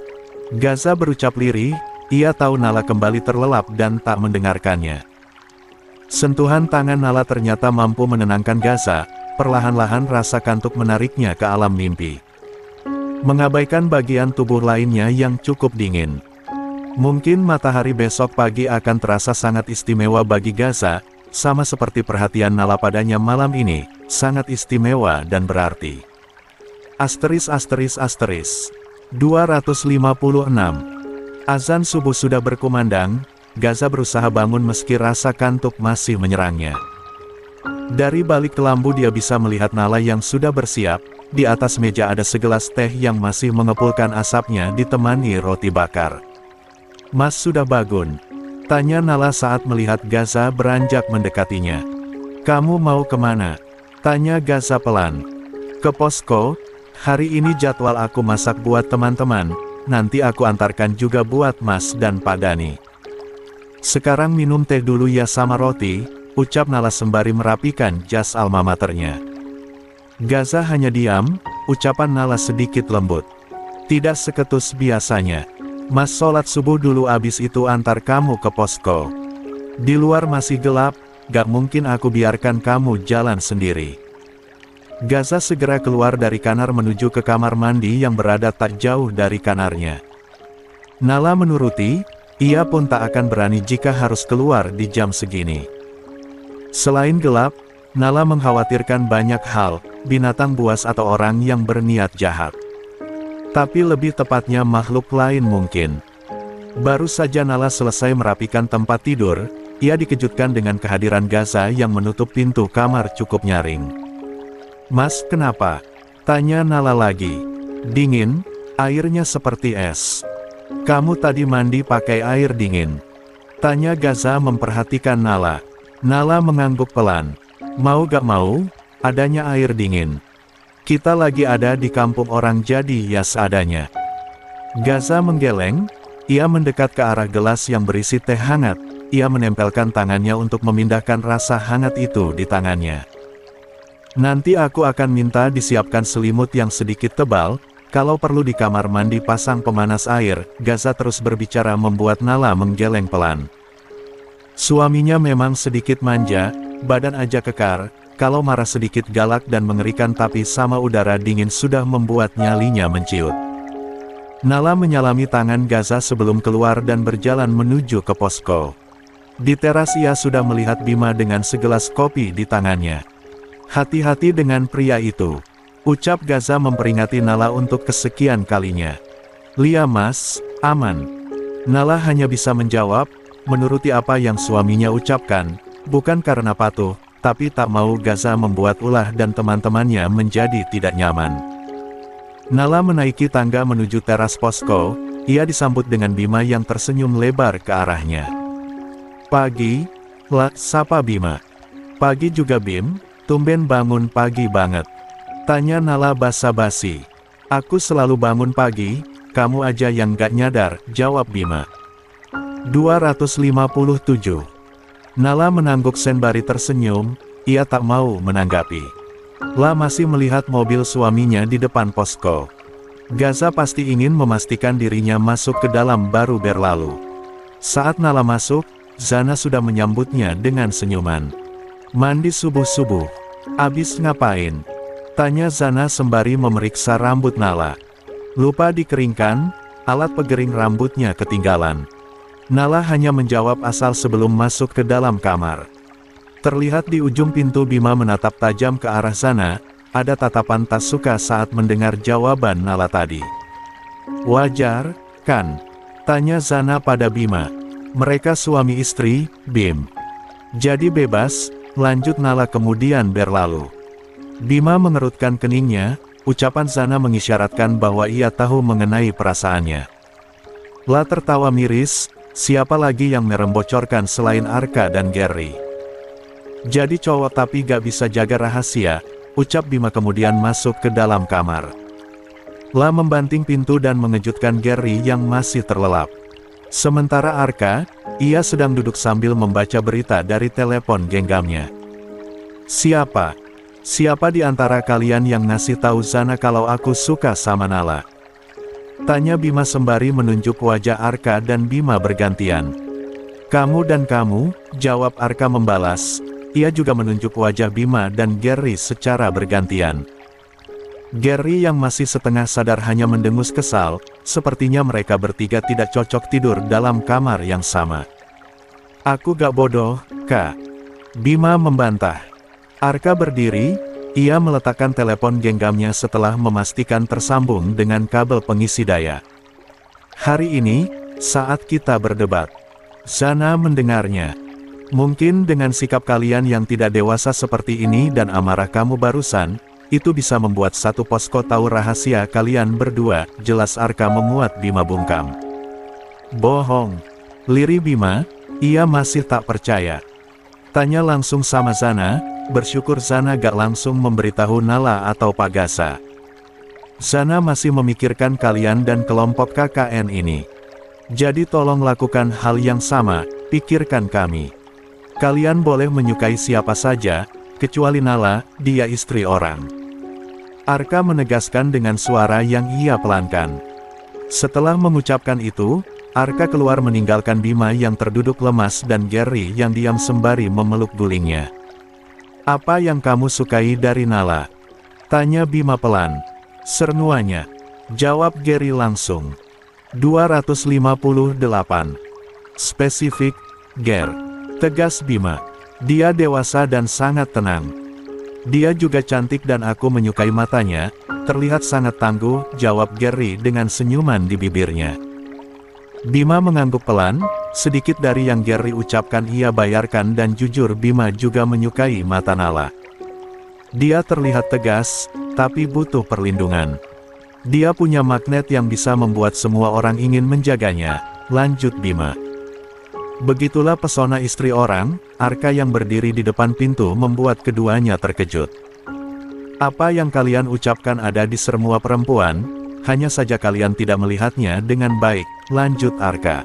Gaza berucap lirih, ia tahu Nala kembali terlelap dan tak mendengarkannya. Sentuhan tangan Nala ternyata mampu menenangkan Gaza, perlahan-lahan rasa kantuk menariknya ke alam mimpi. Mengabaikan bagian tubuh lainnya yang cukup dingin. Mungkin matahari besok pagi akan terasa sangat istimewa bagi Gaza, sama seperti perhatian Nala padanya malam ini, sangat istimewa dan berarti. 256. Azan subuh sudah berkumandang, Gaza berusaha bangun meski rasa kantuk masih menyerangnya. Dari balik kelambu dia bisa melihat Nala yang sudah bersiap. Di atas meja ada segelas teh yang masih mengepulkan asapnya ditemani roti bakar. "Mas sudah bangun?" tanya Nala saat melihat Gaza beranjak mendekatinya. "Kamu mau kemana?" tanya Gaza pelan. "Ke posko, hari ini jadwal aku masak buat teman-teman, nanti aku antarkan juga buat Mas dan Pak Dani. Sekarang minum teh dulu ya sama roti," ucap Nala sembari merapikan jas alma maternya. Gaza hanya diam, ucapan Nala sedikit lembut. Tidak seketus biasanya. Mas sholat subuh dulu abis itu antar kamu ke posko. Di luar masih gelap, gak mungkin aku biarkan kamu jalan sendiri. Gaza segera keluar dari kamar menuju ke kamar mandi yang berada tak jauh dari kamarnya. Nala menuruti, ia pun tak akan berani jika harus keluar di jam segini. Selain gelap, Nala mengkhawatirkan banyak hal, binatang buas atau orang yang berniat jahat. Tapi lebih tepatnya makhluk lain mungkin. Baru saja Nala selesai merapikan tempat tidur, ia dikejutkan dengan kehadiran Gaza yang menutup pintu kamar cukup nyaring. "Mas, kenapa?" tanya Nala lagi. "Dingin, airnya seperti es." "Kamu tadi mandi pakai air dingin?" tanya Gaza memperhatikan Nala. Nala mengangguk pelan. "Mau gak mau, adanya air dingin. Kita lagi ada di kampung orang jadi ya seadanya." Gaza menggeleng, ia mendekat ke arah gelas yang berisi teh hangat, ia menempelkan tangannya untuk memindahkan rasa hangat itu di tangannya. "Nanti aku akan minta disiapkan selimut yang sedikit tebal, kalau perlu di kamar mandi pasang pemanas air." Gaza terus berbicara membuat Nala menggeleng pelan. Suaminya memang sedikit manja, badan aja kekar, kalau marah sedikit galak dan mengerikan, tapi sama udara dingin sudah membuat nyalinya menciut. Nala menyalami tangan Gaza sebelum keluar dan berjalan menuju ke posko. Di teras ia sudah melihat Bima dengan segelas kopi di tangannya. "Hati-hati dengan pria itu," ucap Gaza memperingati Nala untuk kesekian kalinya. "Lia mas, aman." Nala hanya bisa menjawab, menuruti apa yang suaminya ucapkan, bukan karena patuh, tapi tak mau Gaza membuat ulah dan teman-temannya menjadi tidak nyaman. Nala menaiki tangga menuju teras posko, ia disambut dengan Bima yang tersenyum lebar ke arahnya. "Pagi, lah," sapa Bima. "Pagi juga Bim, tumben bangun pagi banget?" tanya Nala basa-basi. "Aku selalu bangun pagi, kamu aja yang gak nyadar," jawab Bima. 257. Nala menangguk sembari tersenyum, ia tak mau menanggapi. La masih melihat mobil suaminya di depan posko. Gaza pasti ingin memastikan dirinya masuk ke dalam baru berlalu. Saat Nala masuk, Zana sudah menyambutnya dengan senyuman. "Mandi subuh-subuh. Abis ngapain?" tanya Zana sembari memeriksa rambut Nala. "Lupa dikeringkan, alat pegering rambutnya ketinggalan." Nala hanya menjawab asal sebelum masuk ke dalam kamar. Terlihat di ujung pintu Bima menatap tajam ke arah sana, ada tatapan tak suka saat mendengar jawaban Nala tadi. "Wajar, kan?" tanya Zana pada Bima. "Mereka suami istri, Bim. Jadi bebas," lanjut Nala kemudian berlalu. Bima mengerutkan keningnya, ucapan Zana mengisyaratkan bahwa ia tahu mengenai perasaannya. La tertawa miris, siapa lagi yang merembocorkan selain Arka dan Gary? "Jadi cowok tapi gak bisa jaga rahasia," ucap Bima kemudian masuk ke dalam kamar. La membanting pintu dan mengejutkan Gary yang masih terlelap. Sementara Arka, ia sedang duduk sambil membaca berita dari telepon genggamnya. Siapa di antara kalian yang ngasih tahu Zana kalau aku suka sama Nala?" tanya Bima sembari menunjuk wajah Arka dan Bima bergantian. "Kamu dan kamu," jawab Arka membalas. Ia juga menunjuk wajah Bima dan Gary secara bergantian. Gary yang masih setengah sadar hanya mendengus kesal, sepertinya mereka bertiga tidak cocok tidur dalam kamar yang sama. "Aku gak bodoh, Kak," Bima membantah. Arka berdiri, ia meletakkan telepon genggamnya setelah memastikan tersambung dengan kabel pengisi daya. "Hari ini, saat kita berdebat." Zana mendengarnya. "Mungkin dengan sikap kalian yang tidak dewasa seperti ini dan amarah kamu barusan, itu bisa membuat satu posko tahu rahasia kalian berdua," jelas Arka menguat Bima bungkam. "Bohong," lirih Bima, ia masih tak percaya. Tanya langsung sama Zana, bersyukur Zana gak langsung memberitahu Nala atau Pak Gaza. "Zana masih memikirkan kalian dan kelompok KKN ini. Jadi tolong lakukan hal yang sama, pikirkan kami. Kalian boleh menyukai siapa saja, kecuali Nala, dia istri orang." Arka menegaskan dengan suara yang ia pelankan. Setelah mengucapkan itu, Arka keluar meninggalkan Bima yang terduduk lemas dan Gary yang diam sembari memeluk gulingnya. "Apa yang kamu sukai dari Nala?" tanya Bima pelan. "Senuanya," jawab Gary langsung. 258. Spesifik, Ger. Tegas Bima. "Dia dewasa dan sangat tenang. Dia juga cantik dan aku menyukai matanya, terlihat sangat tangguh," jawab Gary dengan senyuman di bibirnya. Bima mengangguk pelan, sedikit dari yang Gary ucapkan ia bayarkan dan jujur Bima juga menyukai mata Nala. Dia terlihat tegas, tapi butuh perlindungan. Dia punya magnet yang bisa membuat semua orang ingin menjaganya, lanjut Bima. Begitulah pesona istri orang, Arka yang berdiri di depan pintu membuat keduanya terkejut. "Apa yang kalian ucapkan ada di semua perempuan, hanya saja kalian tidak melihatnya dengan baik," lanjut Arka.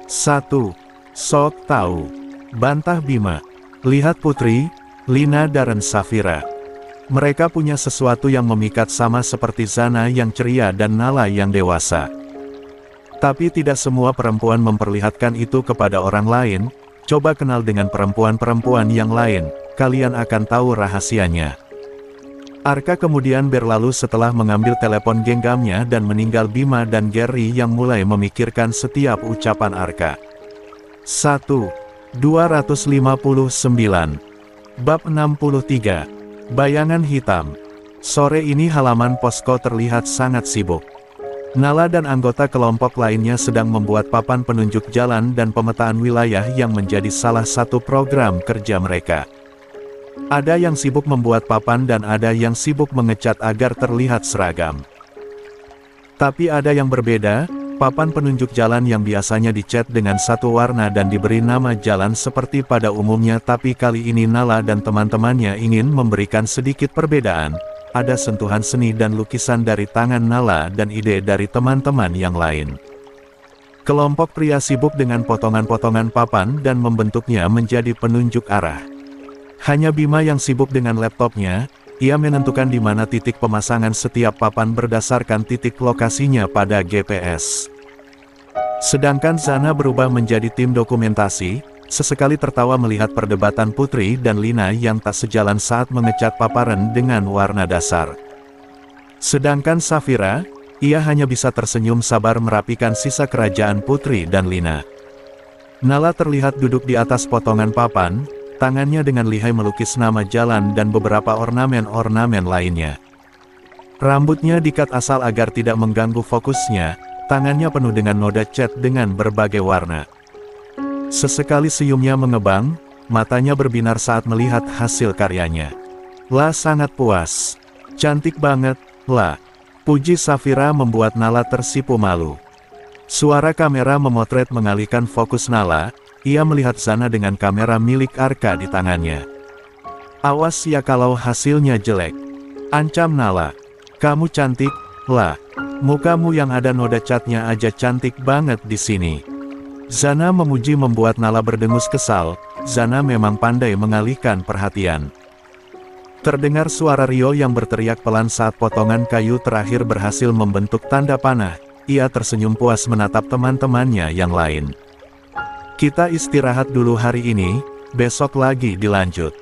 "Satu, sok tahu," bantah Bima. "Lihat Putri, Lina dan Safira. Mereka punya sesuatu yang memikat sama seperti Zana yang ceria dan Nala yang dewasa. Tapi tidak semua perempuan memperlihatkan itu kepada orang lain. Coba kenal dengan perempuan-perempuan yang lain, kalian akan tahu rahasianya." Arka kemudian berlalu setelah mengambil telepon genggamnya dan meninggal Bima dan Gary yang mulai memikirkan setiap ucapan Arka. 259. Bab 63. Bayangan hitam. Sore ini halaman posko terlihat sangat sibuk. Nala dan anggota kelompok lainnya sedang membuat papan penunjuk jalan dan pemetaan wilayah yang menjadi salah satu program kerja mereka. Ada yang sibuk membuat papan dan ada yang sibuk mengecat agar terlihat seragam. Tapi ada yang berbeda, papan penunjuk jalan yang biasanya dicat dengan satu warna dan diberi nama jalan seperti pada umumnya, tapi kali ini Nala dan teman-temannya ingin memberikan sedikit perbedaan. Ada sentuhan seni dan lukisan dari tangan Nala dan ide dari teman-teman yang lain. Kelompok pria sibuk dengan potongan-potongan papan dan membentuknya menjadi penunjuk arah. Hanya Bima yang sibuk dengan laptopnya, ia menentukan di mana titik pemasangan setiap papan berdasarkan titik lokasinya pada GPS. Sedangkan Zana berubah menjadi tim dokumentasi, sesekali tertawa melihat perdebatan Putri dan Lina yang tak sejalan saat mengecat paparan dengan warna dasar. Sedangkan Safira, ia hanya bisa tersenyum sabar merapikan sisa kerajaan Putri dan Lina. Nala terlihat duduk di atas potongan papan, tangannya dengan lihai melukis nama jalan dan beberapa ornamen-ornamen lainnya. Rambutnya dikat asal agar tidak mengganggu fokusnya, tangannya penuh dengan noda cat dengan berbagai warna. Sesekali senyumnya mengebang, matanya berbinar saat melihat hasil karyanya. "La, sangat puas. Cantik banget, La," puji Safira membuat Nala tersipu malu. Suara kamera memotret mengalihkan fokus Nala. Ia melihat Zana dengan kamera milik Arka di tangannya. "Awas ya kalau hasilnya jelek," ancam Nala. "Kamu cantik, La. Mukamu yang ada noda catnya aja cantik banget di sini." Zana memuji membuat Nala berdengus kesal. Zana memang pandai mengalihkan perhatian. Terdengar suara Rio yang berteriak pelan saat potongan kayu terakhir berhasil membentuk tanda panah. Ia tersenyum puas menatap teman-temannya yang lain. "Kita istirahat dulu hari ini, besok lagi dilanjut.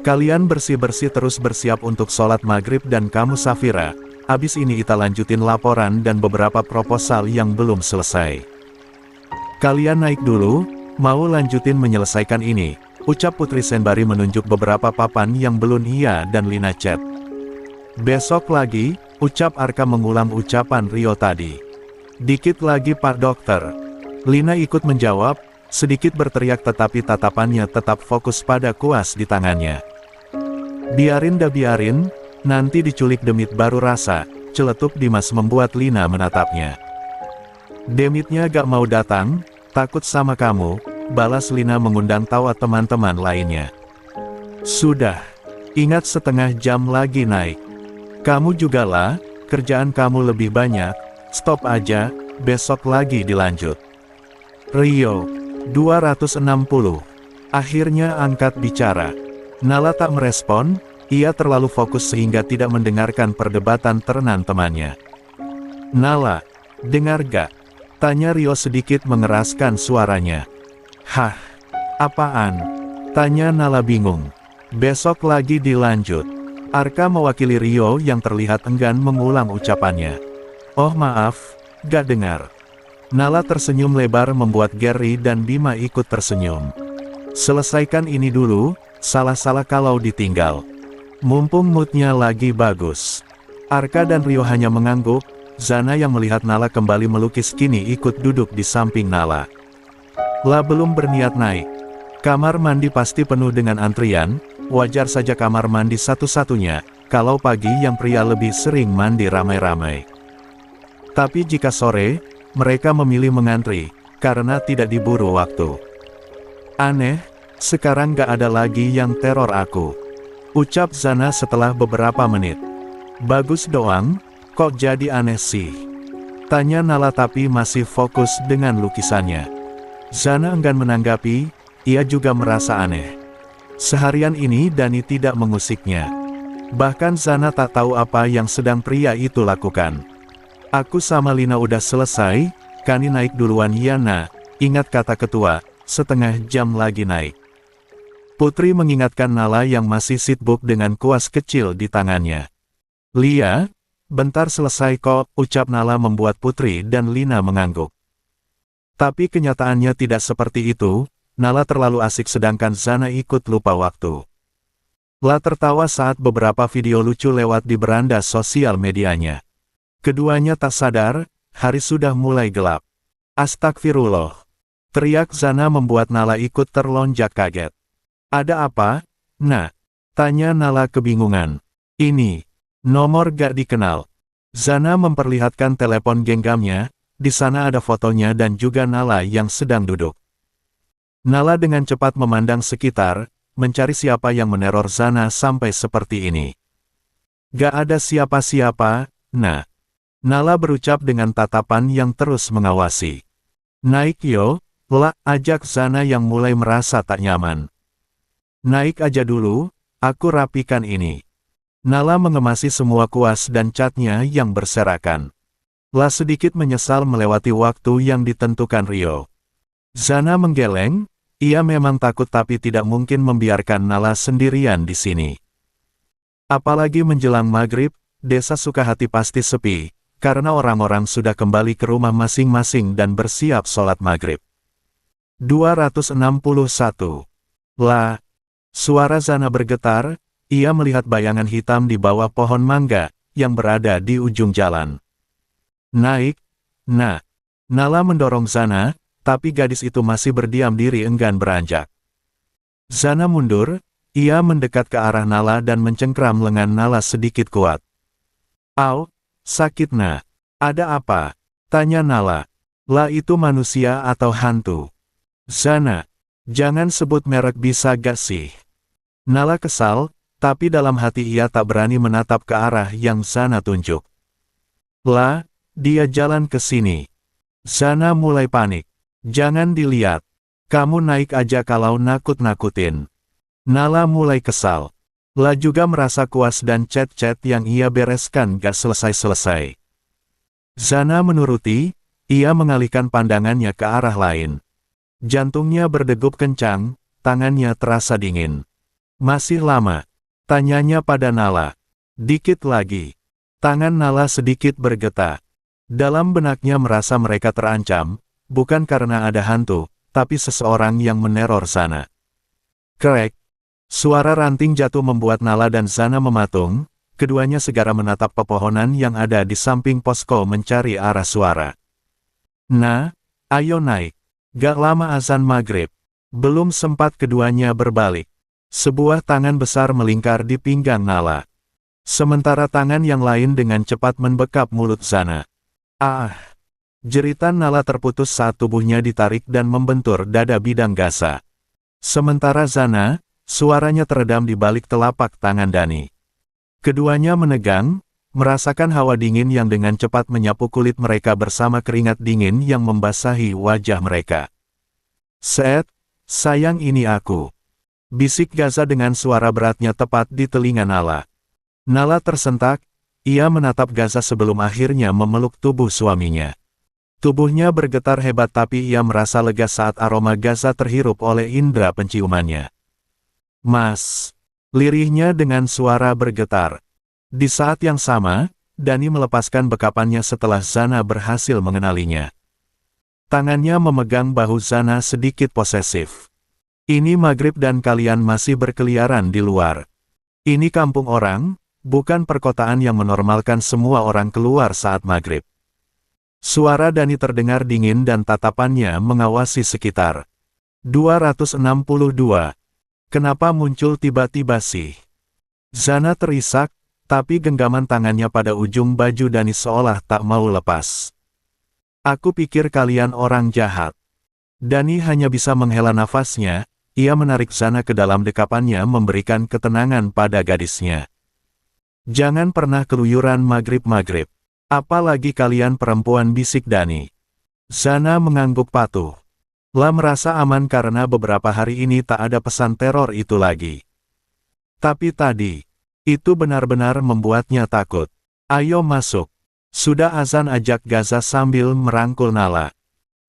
Kalian bersih-bersih terus bersiap untuk sholat maghrib dan kamu Safira, abis ini kita lanjutin laporan dan beberapa proposal yang belum selesai. Kalian naik dulu, mau lanjutin menyelesaikan ini," ucap Putri sembari menunjuk beberapa papan yang belum ia dan Lina cat. "Besok lagi," ucap Arka mengulang ucapan Rio tadi. "Dikit lagi Pak Dokter." Lina ikut menjawab, sedikit berteriak tetapi tatapannya tetap fokus pada kuas di tangannya. "Biarin dah biarin, nanti diculik demit baru rasa," celetuk Dimas membuat Lina menatapnya. "Demitnya gak mau datang, takut sama kamu," balas Lina mengundang tawa teman-teman lainnya. "Sudah, ingat setengah jam lagi naik. Kamu juga lah, kerjaan kamu lebih banyak, stop aja, besok lagi dilanjut." Rio 260. Akhirnya angkat bicara. Nala tak merespon, ia terlalu fokus sehingga tidak mendengarkan perdebatan terenan temannya. "Nala, Dengar gak? Tanya Rio sedikit mengeraskan suaranya. Hah? Apaan? Tanya Nala bingung. Besok lagi dilanjut. Arka mewakili Rio yang terlihat enggan mengulang ucapannya. Oh maaf, gak dengar. Nala tersenyum lebar membuat Gary dan Bima ikut tersenyum. Selesaikan ini dulu, salah-salah kalau ditinggal. Mumpung moodnya lagi bagus. Arka dan Rio hanya mengangguk. Zana yang melihat Nala kembali melukis kini ikut duduk di samping Nala. Lah belum berniat naik. Kamar mandi pasti penuh dengan antrian, wajar saja kamar mandi satu-satunya, kalau pagi yang pria lebih sering mandi ramai-ramai. Tapi jika sore, mereka memilih mengantri, karena tidak diburu waktu. Aneh, sekarang gak ada lagi yang teror aku. Ucap Zana setelah beberapa menit. Bagus doang, kok jadi aneh sih? Tanya Nala tapi masih fokus dengan lukisannya. Zana enggan menanggapi, ia juga merasa aneh. Seharian ini Dani tidak mengusiknya. Bahkan Zana tak tahu apa yang sedang pria itu lakukan. Aku sama Lina udah selesai, Kani naik duluan Yana, ingat kata ketua, setengah jam lagi naik. Putri mengingatkan Nala yang masih sibuk dengan kuas kecil di tangannya. Lia, bentar selesai kok, ucap Nala membuat Putri dan Lina mengangguk. Tapi kenyataannya tidak seperti itu, Nala terlalu asik sedangkan Zana ikut lupa waktu. La tertawa saat beberapa video lucu lewat di beranda sosial medianya. Keduanya tak sadar, hari sudah mulai gelap. Astagfirullah. Teriak Zana membuat Nala ikut terlonjak kaget. Ada apa? Nah, tanya Nala kebingungan. Ini, nomor gak dikenal. Zana memperlihatkan telepon genggamnya, di sana ada fotonya dan juga Nala yang sedang duduk. Nala dengan cepat memandang sekitar, mencari siapa yang meneror Zana sampai seperti ini. Gak ada siapa-siapa, nah. Nala berucap dengan tatapan yang terus mengawasi. Naik yo, lah, ajak Zana yang mulai merasa tak nyaman. Naik aja dulu, aku rapikan ini. Nala mengemasi semua kuas dan catnya yang berserakan. La sedikit menyesal melewati waktu yang ditentukan Rio. Zana menggeleng, ia memang takut tapi tidak mungkin membiarkan Nala sendirian di sini. Apalagi menjelang maghrib, desa Sukahati pasti sepi, karena orang-orang sudah kembali ke rumah masing-masing dan bersiap sholat maghrib. 261. Lah. Suara Zana bergetar, ia melihat bayangan hitam di bawah pohon mangga, yang berada di ujung jalan. Naik. Nah. Nala mendorong Zana, tapi gadis itu masih berdiam diri enggan beranjak. Zana mundur, ia mendekat ke arah Nala dan mencengkram lengan Nala sedikit kuat. Au, sakit nah. Ada apa? Tanya Nala. Lah itu manusia atau hantu? Zana, jangan sebut merek bisa gak sih? Nala kesal, tapi dalam hati ia tak berani menatap ke arah yang Zana tunjuk. Lah, dia jalan ke sini. Zana mulai panik. Jangan dilihat. Kamu naik aja kalau nakut-nakutin. Nala mulai kesal. La juga merasa kuas dan chat-chat yang ia bereskan gak selesai-selesai. Zana menuruti, ia mengalihkan pandangannya ke arah lain. Jantungnya berdegup kencang, tangannya terasa dingin. Masih lama? Tanyanya pada Nala. Dikit lagi. Tangan Nala sedikit bergetar. Dalam benaknya merasa mereka terancam, bukan karena ada hantu, tapi seseorang yang meneror Zana. Krek. Suara ranting jatuh membuat Nala dan Zana mematung, keduanya segera menatap pepohonan yang ada di samping posko mencari arah suara. Nah, ayo naik. Gak lama azan maghrib. Belum sempat keduanya berbalik. Sebuah tangan besar melingkar di pinggang Nala. Sementara tangan yang lain dengan cepat membekap mulut Zana. Ah! Jeritan Nala terputus saat tubuhnya ditarik dan membentur dada bidang gasa. Sementara Zana, suaranya teredam di balik telapak tangan Dani. Keduanya menegang, merasakan hawa dingin yang dengan cepat menyapu kulit mereka bersama keringat dingin yang membasahi wajah mereka. Set, sayang ini aku. Bisik Gaza dengan suara beratnya tepat di telinga Nala. Nala tersentak, ia menatap Gaza sebelum akhirnya memeluk tubuh suaminya. Tubuhnya bergetar hebat tapi ia merasa lega saat aroma Gaza terhirup oleh indera penciumannya. "Mas," lirihnya dengan suara bergetar. Di saat yang sama, Dani melepaskan bekapannya setelah Zana berhasil mengenalinya. Tangannya memegang bahu Zana sedikit posesif. "Ini maghrib dan kalian masih berkeliaran di luar. Ini kampung orang, bukan perkotaan yang menormalkan semua orang keluar saat maghrib." Suara Dani terdengar dingin dan tatapannya mengawasi sekitar. 262. Kenapa muncul tiba-tiba sih? Zana terisak, tapi genggaman tangannya pada ujung baju Dani seolah tak mau lepas. "Aku pikir kalian orang jahat." Dani hanya bisa menghela nafasnya, ia menarik Zana ke dalam dekapannya memberikan ketenangan pada gadisnya. "Jangan pernah keluyuran maghrib-maghrib. Apalagi kalian perempuan," bisik Dani. Zana mengangguk patuh. Lah merasa aman karena beberapa hari ini tak ada pesan teror itu lagi. Tapi tadi, itu benar-benar membuatnya takut. "Ayo masuk." Sudah azan, ajak Gaza sambil merangkul Nala.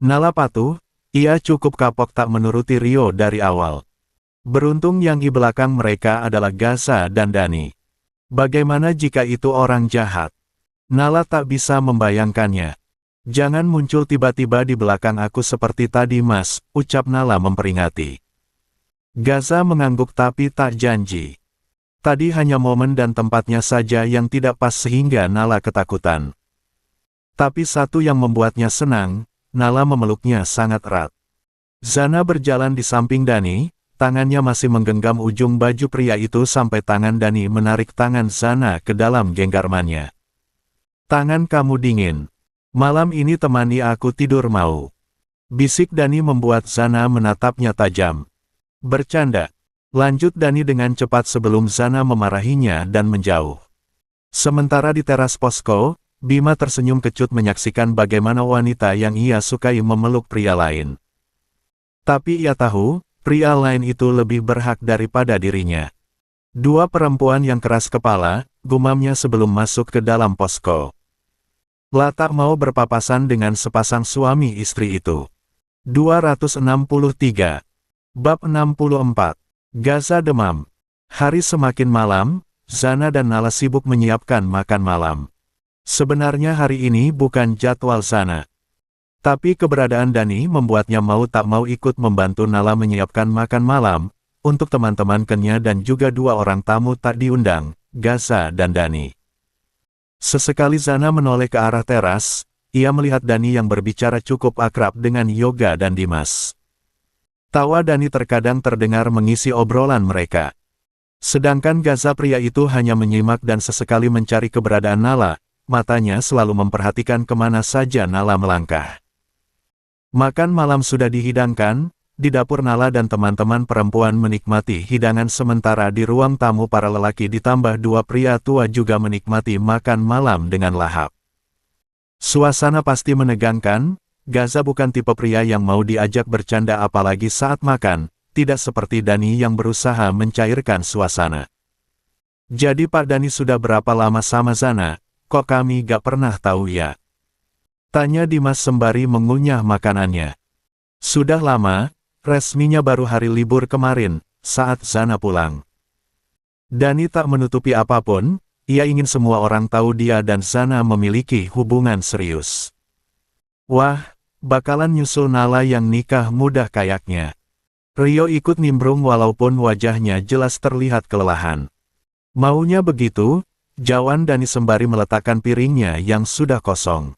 Nala patuh, ia cukup kapok tak menuruti Rio dari awal. Beruntung yang di belakang mereka adalah Gaza dan Dani. Bagaimana jika itu orang jahat? Nala tak bisa membayangkannya. "Jangan muncul tiba-tiba di belakang aku seperti tadi, Mas," ucap Nala memperingati. Gaza mengangguk tapi tak janji. Tadi hanya momen dan tempatnya saja yang tidak pas sehingga Nala ketakutan. Tapi satu yang membuatnya senang, Nala memeluknya sangat erat. Zana berjalan di samping Dani, tangannya masih menggenggam ujung baju pria itu sampai tangan Dani menarik tangan Zana ke dalam genggamannya. "Tangan kamu dingin. Malam ini temani aku tidur mau?" bisik Dani membuat Zana menatapnya tajam. "Bercanda," lanjut Dani dengan cepat sebelum Zana memarahinya dan menjauh. Sementara di teras posko, Bima tersenyum kecut menyaksikan bagaimana wanita yang ia sukai memeluk pria lain. Tapi ia tahu, pria lain itu lebih berhak daripada dirinya. "Dua perempuan yang keras kepala," gumamnya sebelum masuk ke dalam posko. Lah tak mau berpapasan dengan sepasang suami istri itu. 263. Bab 64. Gaza demam. Hari semakin malam, Zana dan Nala sibuk menyiapkan makan malam. Sebenarnya hari ini bukan jadwal Zana. Tapi keberadaan Dani membuatnya mau tak mau ikut membantu Nala menyiapkan makan malam, untuk teman-teman Kenya dan juga dua orang tamu tak diundang, Gaza dan Dani. Sesekali Zana menoleh ke arah teras, ia melihat Dani yang berbicara cukup akrab dengan Yoga dan Dimas. Tawa Dani terkadang terdengar mengisi obrolan mereka. Sedangkan Gaza pria itu hanya menyimak dan sesekali mencari keberadaan Nala, matanya selalu memperhatikan kemana saja Nala melangkah. Makan malam sudah dihidangkan, di dapur Nala dan teman-teman perempuan menikmati hidangan sementara di ruang tamu para lelaki ditambah dua pria tua juga menikmati makan malam dengan lahap. Suasana pasti menegangkan, Gaza bukan tipe pria yang mau diajak bercanda apalagi saat makan, tidak seperti Dani yang berusaha mencairkan suasana. "Jadi Pak Dani sudah berapa lama sama Zana, kok kami gak pernah tahu ya?" tanya Dimas sembari mengunyah makanannya. "Sudah lama. Resminya baru hari libur kemarin, saat Zana pulang." Dani tak menutupi apapun, ia ingin semua orang tahu dia dan Zana memiliki hubungan serius. "Wah, bakalan nyusul Nala yang nikah muda kayaknya." Rio ikut nimbrung walaupun wajahnya jelas terlihat kelelahan. "Maunya begitu," jawab Dani sembari meletakkan piringnya yang sudah kosong.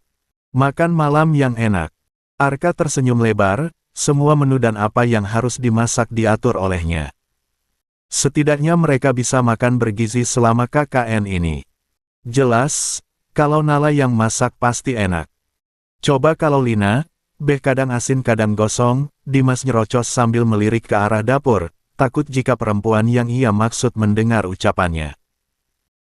"Makan malam yang enak." Arka tersenyum lebar. Semua menu dan apa yang harus dimasak diatur olehnya. Setidaknya mereka bisa makan bergizi selama KKN ini. Jelas, kalau Nala yang masak pasti enak. "Coba kalau Lina, kadang asin kadang gosong," Dimas nyerocos sambil melirik ke arah dapur, takut jika perempuan yang ia maksud mendengar ucapannya.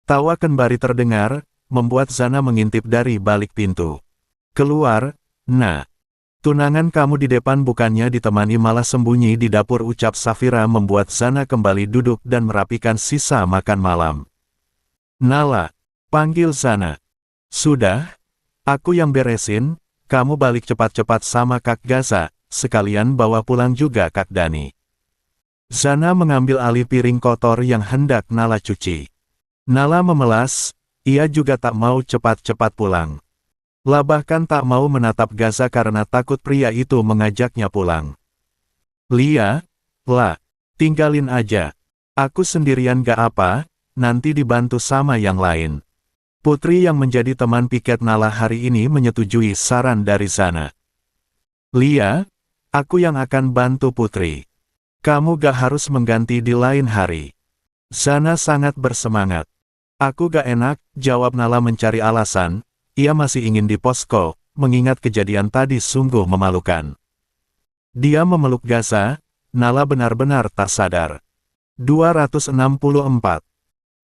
Tawa kembali terdengar, membuat Zana mengintip dari balik pintu. "Keluar, Nah. Tunangan kamu di depan bukannya ditemani malah sembunyi di dapur," ucap Safira membuat Zana kembali duduk dan merapikan sisa makan malam. "Nala," panggil Zana. "Sudah, aku yang beresin, kamu balik cepat-cepat sama Kak Gaza, sekalian bawa pulang juga Kak Dani. Zana mengambil alih piring kotor yang hendak Nala cuci. Nala memelas, ia juga tak mau cepat-cepat pulang. Bahkan tak mau menatap Gaza karena takut pria itu mengajaknya pulang. Lia, tinggalin aja. Aku sendirian gak apa, nanti dibantu sama yang lain. Putri yang menjadi teman piket Nala hari ini menyetujui saran dari Zana. Lia, aku yang akan bantu Putri. Kamu gak harus mengganti di lain hari. Zana sangat bersemangat. Aku gak enak, jawab Nala mencari alasan, ia masih ingin di posko, mengingat kejadian tadi sungguh memalukan. Dia memeluk Gaza, Nala benar-benar tak sadar. 264.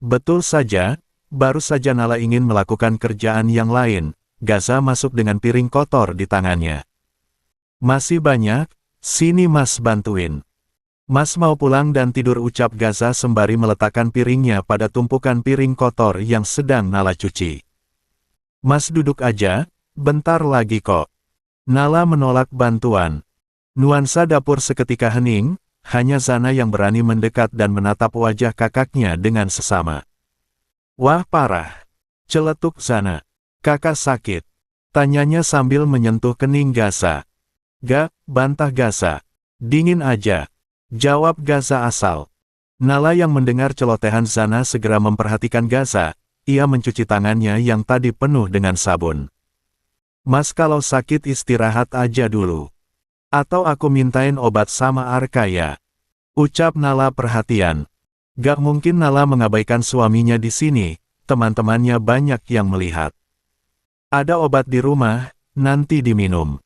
Betul saja, baru saja Nala ingin melakukan kerjaan yang lain, Gaza masuk dengan piring kotor di tangannya. Masih banyak, sini Mas bantuin. Mas mau pulang dan tidur, ucap Gaza sembari meletakkan piringnya pada tumpukan piring kotor yang sedang Nala cuci. Mas duduk aja, bentar lagi kok. Nala menolak bantuan. Nuansa dapur seketika hening, hanya Zana yang berani mendekat dan menatap wajah kakaknya dengan sesama. Wah parah, celetuk Zana. Kakak sakit, tanyanya sambil menyentuh kening Gaza. Gak, bantah Gaza. Dingin aja, jawab Gaza asal. Nala yang mendengar celotehan Zana segera memperhatikan Gaza, ia mencuci tangannya yang tadi penuh dengan sabun. Mas kalau sakit istirahat aja dulu. Atau aku mintain obat sama Arkaya, ucap Nala perhatian. Gak mungkin Nala mengabaikan suaminya di sini, teman-temannya banyak yang melihat. Ada obat di rumah, nanti diminum.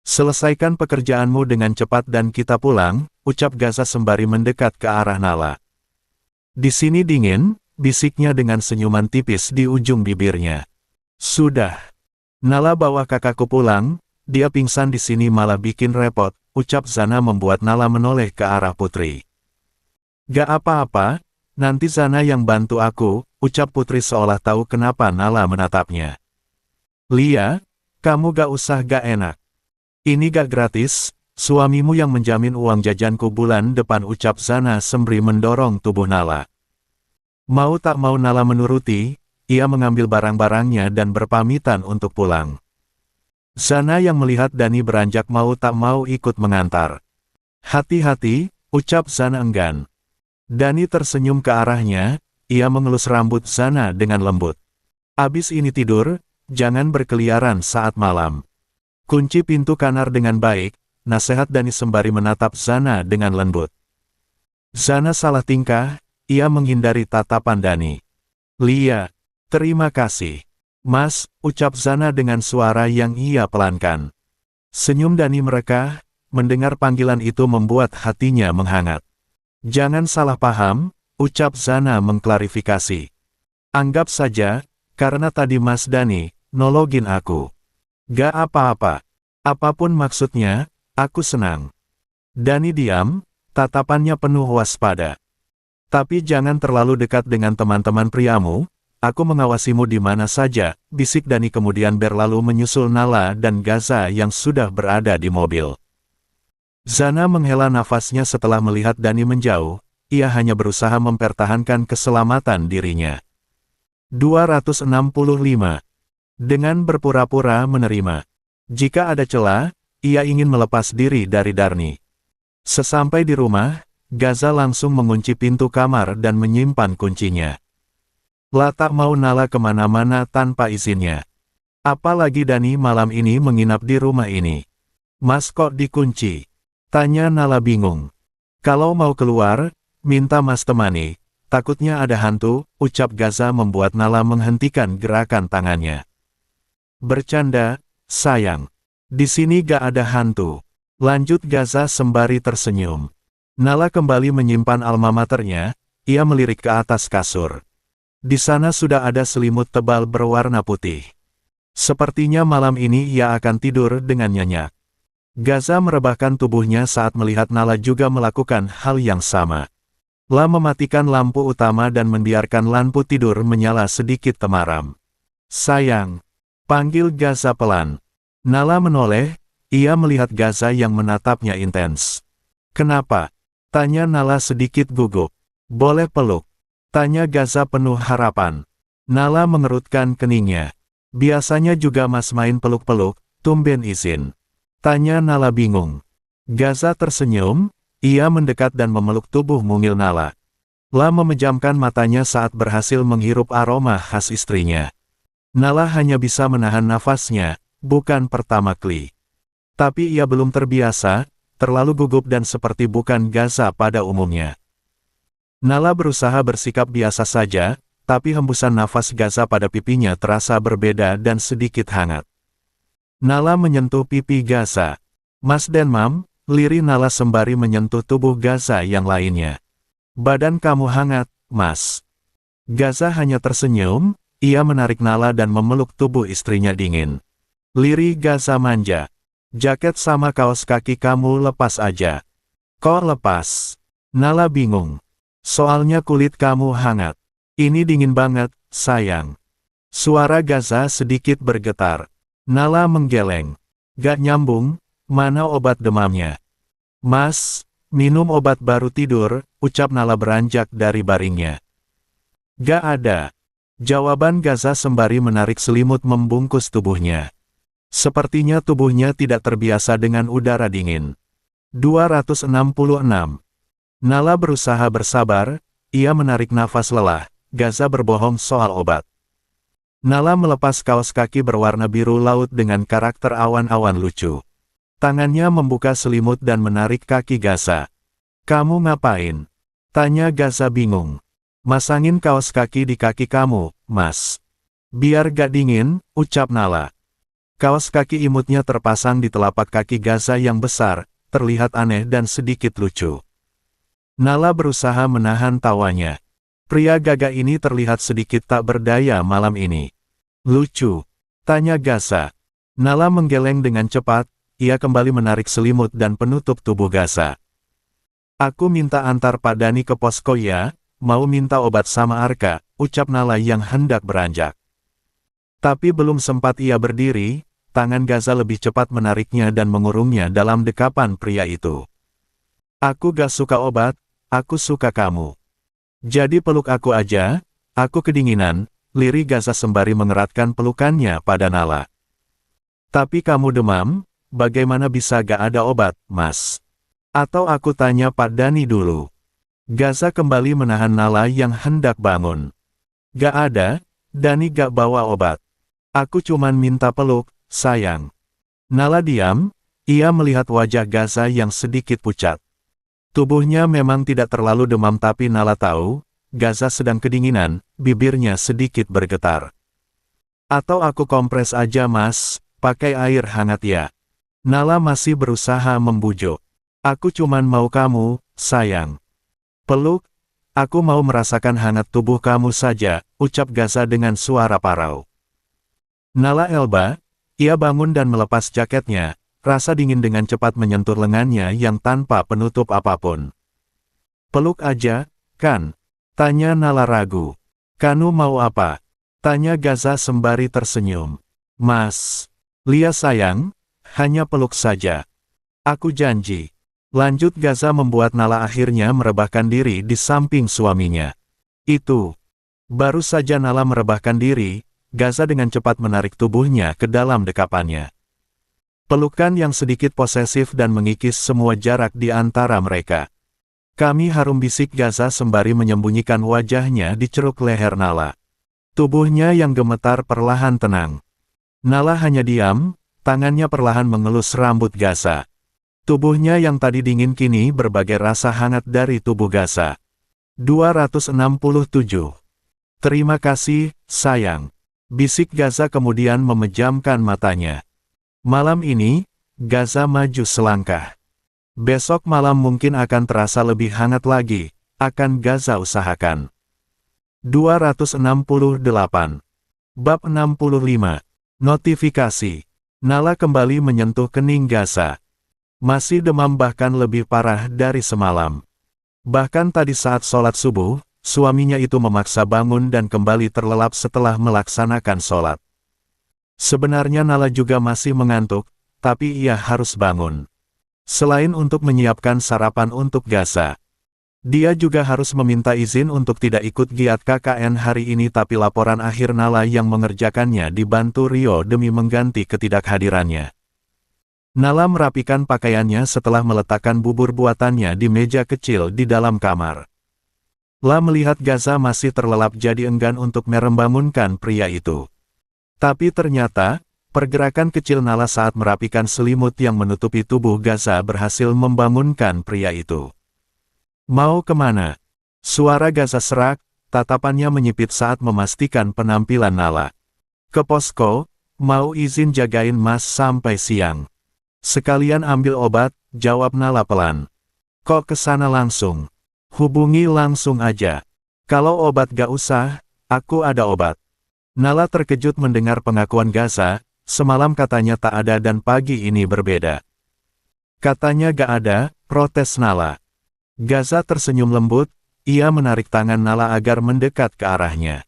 Selesaikan pekerjaanmu dengan cepat dan kita pulang, ucap Gaza sembari mendekat ke arah Nala. Di sini dingin, bisiknya dengan senyuman tipis di ujung bibirnya. Sudah. Nala bawa kakakku pulang, dia pingsan di sini malah bikin repot, ucap Zana membuat Nala menoleh ke arah Putri. Gak apa-apa, nanti Zana yang bantu aku, ucap Putri seolah tahu kenapa Nala menatapnya. Lia, kamu gak usah gak enak. Ini gak gratis, suamimu yang menjamin uang jajanku bulan depan, ucap Zana sembari mendorong tubuh Nala. Mau tak mau Nala menuruti, ia mengambil barang-barangnya dan berpamitan untuk pulang. Zana yang melihat Dani beranjak mau tak mau ikut mengantar. Hati-hati, ucap Zana enggan. Dani tersenyum ke arahnya, ia mengelus rambut Zana dengan lembut. Abis ini tidur, jangan berkeliaran saat malam. Kunci pintu kamar dengan baik, nasihat Dani sembari menatap Zana dengan lembut. Zana salah tingkah, ia menghindari tatapan Dani. Lia, terima kasih. Mas, ucap Zana dengan suara yang ia pelankan. Senyum Dani merekah, mendengar panggilan itu membuat hatinya menghangat. Jangan salah paham, ucap Zana mengklarifikasi. Anggap saja, karena tadi Mas Dani nologin aku. Gak apa-apa. Apapun maksudnya, aku senang. Dani diam, tatapannya penuh waspada. Tapi jangan terlalu dekat dengan teman-teman priamu. Aku mengawasimu di mana saja, bisik Dani kemudian berlalu menyusul Nala dan Gaza yang sudah berada di mobil. Zana menghela nafasnya setelah melihat Dani menjauh, ia hanya berusaha mempertahankan keselamatan dirinya. 265. Dengan berpura-pura menerima. Jika ada celah, ia ingin melepas diri dari Darni. Sesampai di rumah, Gaza langsung mengunci pintu kamar dan menyimpan kuncinya. Tak mau Nala kemana-mana tanpa izinnya. Apalagi Dani malam ini menginap di rumah ini. Mas kok dikunci? Tanya Nala bingung. Kalau mau keluar, minta Mas temani. Takutnya ada hantu, ucap Gaza membuat Nala menghentikan gerakan tangannya. Bercanda, sayang. Di sini gak ada hantu. Lanjut Gaza sembari tersenyum. Nala kembali menyimpan alma maternya, ia melirik ke atas kasur. Di sana sudah ada selimut tebal berwarna putih. Sepertinya malam ini ia akan tidur dengan nyenyak. Gaza merebahkan tubuhnya saat melihat Nala juga melakukan hal yang sama. Mematikan lampu utama dan membiarkan lampu tidur menyala sedikit temaram. Sayang, panggil Gaza pelan. Nala menoleh, ia melihat Gaza yang menatapnya intens. "Kenapa?" tanya Nala sedikit gugup. "Boleh peluk?" tanya Gaza penuh harapan. Nala mengerutkan keningnya. "Biasanya juga Mas main peluk-peluk, tumben izin?" tanya Nala bingung. Gaza tersenyum, ia mendekat dan memeluk tubuh mungil Nala. La memejamkan matanya saat berhasil menghirup aroma khas istrinya. Nala hanya bisa menahan nafasnya, bukan pertama kali. Tapi ia belum terbiasa, terlalu gugup dan seperti bukan Gaza pada umumnya. Nala berusaha bersikap biasa saja, tapi hembusan nafas Gaza pada pipinya terasa berbeda dan sedikit hangat. Nala menyentuh pipi Gaza. "Mas dan Mam," lirih Nala sembari menyentuh tubuh Gaza yang lainnya. "Badan kamu hangat, Mas." Gaza hanya tersenyum, ia menarik Nala dan memeluk tubuh istrinya dingin. Lirih Gaza manja. "Jaket sama kaos kaki kamu lepas aja." "Kok lepas?" Nala bingung. "Soalnya kulit kamu hangat." "Ini dingin banget, sayang." Suara Gaza sedikit bergetar. Nala menggeleng. "Gak nyambung, mana obat demamnya?" "Mas, minum obat baru tidur," ucap Nala beranjak dari baringnya. "Gak ada," jawaban Gaza sembari menarik selimut membungkus tubuhnya. Sepertinya tubuhnya tidak terbiasa dengan udara dingin. 266. Nala berusaha bersabar, ia menarik nafas lelah. Gaza berbohong soal obat. Nala melepas kaos kaki berwarna biru laut dengan karakter awan-awan lucu. Tangannya membuka selimut dan menarik kaki Gaza. "Kamu ngapain?" tanya Gaza bingung. "Masangin kaos kaki di kaki kamu, Mas." "Biar gak dingin," ucap Nala. Kaos kaki imutnya terpasang di telapak kaki Gaza yang besar, terlihat aneh dan sedikit lucu. Nala berusaha menahan tawanya. Pria gagah ini terlihat sedikit tak berdaya malam ini. "Lucu?" tanya Gaza. Nala menggeleng dengan cepat, ia kembali menarik selimut dan penutup tubuh Gaza. "Aku minta antar Pak Dani ke posko ya, mau minta obat sama Arka," ucap Nala yang hendak beranjak. Tapi belum sempat ia berdiri, tangan Gaza lebih cepat menariknya dan mengurungnya dalam dekapan pria itu. "Aku gak suka obat, aku suka kamu. Jadi peluk aku aja, aku kedinginan," lirih Gaza sembari mengeratkan pelukannya pada Nala. "Tapi kamu demam, bagaimana bisa gak ada obat, Mas? Atau aku tanya Pak Dani dulu?" Gaza kembali menahan Nala yang hendak bangun. "Gak ada, Dani gak bawa obat. Aku cuman minta peluk, sayang." Nala diam, ia melihat wajah Gaza yang sedikit pucat. Tubuhnya memang tidak terlalu demam tapi Nala tahu, Gaza sedang kedinginan, bibirnya sedikit bergetar. "Atau aku kompres aja Mas, pakai air hangat ya." Nala masih berusaha membujuk. "Aku cuman mau kamu, sayang. Peluk, aku mau merasakan hangat tubuh kamu saja," ucap Gaza dengan suara parau. Nala elba, ia bangun dan melepas jaketnya, rasa dingin dengan cepat menyentuh lengannya yang tanpa penutup apapun. "Peluk aja, kan?" tanya Nala ragu. "Kanu mau apa?" tanya Gaza sembari tersenyum. "Mas, Lia sayang, hanya peluk saja. Aku janji." Lanjut Gaza membuat Nala akhirnya merebahkan diri di samping suaminya. Itu. Baru saja Nala merebahkan diri, Gaza dengan cepat menarik tubuhnya ke dalam dekapannya. Pelukan yang sedikit posesif dan mengikis semua jarak di antara mereka. "Kami harum," bisik Gaza sembari menyembunyikan wajahnya di ceruk leher Nala. Tubuhnya yang gemetar perlahan tenang. Nala hanya diam, tangannya perlahan mengelus rambut Gaza. Tubuhnya yang tadi dingin kini berbagai rasa hangat dari tubuh Gaza. 267. "Terima kasih, sayang," bisik Gaza kemudian memejamkan matanya. Malam ini, Gaza maju selangkah. Besok malam mungkin akan terasa lebih hangat lagi, akan Gaza usahakan. 268. Bab 65. Notifikasi. Nala kembali menyentuh kening Gaza. Masih demam bahkan lebih parah dari semalam. Bahkan tadi saat sholat subuh, suaminya itu memaksa bangun dan kembali terlelap setelah melaksanakan sholat. Sebenarnya Nala juga masih mengantuk, tapi ia harus bangun. Selain untuk menyiapkan sarapan untuk Gaza, dia juga harus meminta izin untuk tidak ikut giat KKN hari ini, tapi laporan akhir Nala yang mengerjakannya dibantu Rio demi mengganti ketidakhadirannya. Nala merapikan pakaiannya setelah meletakkan bubur buatannya di meja kecil di dalam kamar. La melihat Gaza masih terlelap jadi enggan untuk membangunkan pria itu. Tapi ternyata, pergerakan kecil Nala saat merapikan selimut yang menutupi tubuh Gaza berhasil membangunkan pria itu. Mau kemana? Suara Gaza serak, tatapannya menyipit saat memastikan penampilan Nala. Ke posko, mau izin jagain Mas sampai siang. Sekalian ambil obat, jawab Nala pelan. Kok kesana langsung? Hubungi langsung aja. Kalau obat gak usah, aku ada obat. Nala terkejut mendengar pengakuan Gaza, semalam katanya tak ada dan pagi ini berbeda. Katanya gak ada, protes Nala. Gaza tersenyum lembut, ia menarik tangan Nala agar mendekat ke arahnya.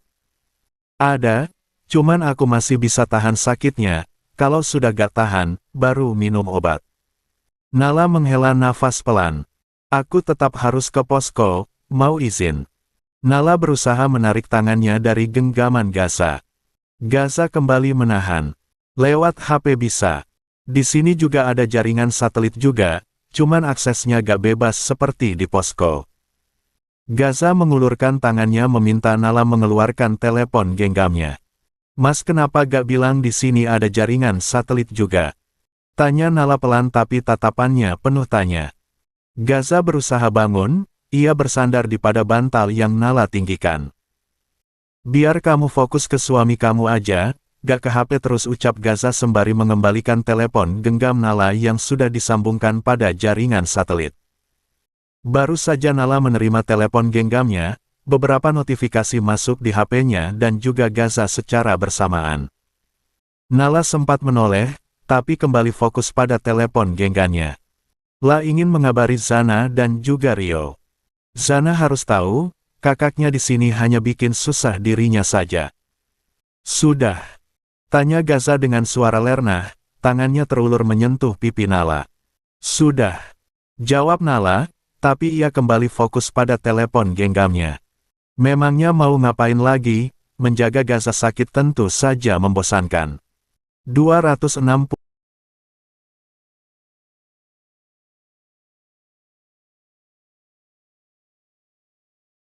Ada, cuman aku masih bisa tahan sakitnya, kalau sudah gak tahan, baru minum obat. Nala menghela nafas pelan. Aku tetap harus ke posko, mau izin. Nala berusaha menarik tangannya dari genggaman Gaza. Gaza kembali menahan. Lewat HP bisa. Di sini juga ada jaringan satelit juga, cuman aksesnya gak bebas seperti di posko. Gaza mengulurkan tangannya meminta Nala mengeluarkan telepon genggamnya. Mas kenapa gak bilang di sini ada jaringan satelit juga? Tanya Nala pelan tapi tatapannya penuh tanya. Gaza berusaha bangun, ia bersandar di pada bantal yang Nala tinggikan. Biar kamu fokus ke suami kamu aja, gak ke HP terus, ucap Gaza sembari mengembalikan telepon genggam Nala yang sudah disambungkan pada jaringan satelit. Baru saja Nala menerima telepon genggamnya, beberapa notifikasi masuk di HP-nya dan juga Gaza secara bersamaan. Nala sempat menoleh, tapi kembali fokus pada telepon genggamnya. La ingin mengabari Zana dan juga Rio. Zana harus tahu, kakaknya di sini hanya bikin susah dirinya saja. Sudah? Tanya Gaza dengan suara lernah, tangannya terulur menyentuh pipi Nala. Sudah. Jawab Nala, tapi ia kembali fokus pada telepon genggamnya. Memangnya mau ngapain lagi, menjaga Gaza sakit tentu saja membosankan. 260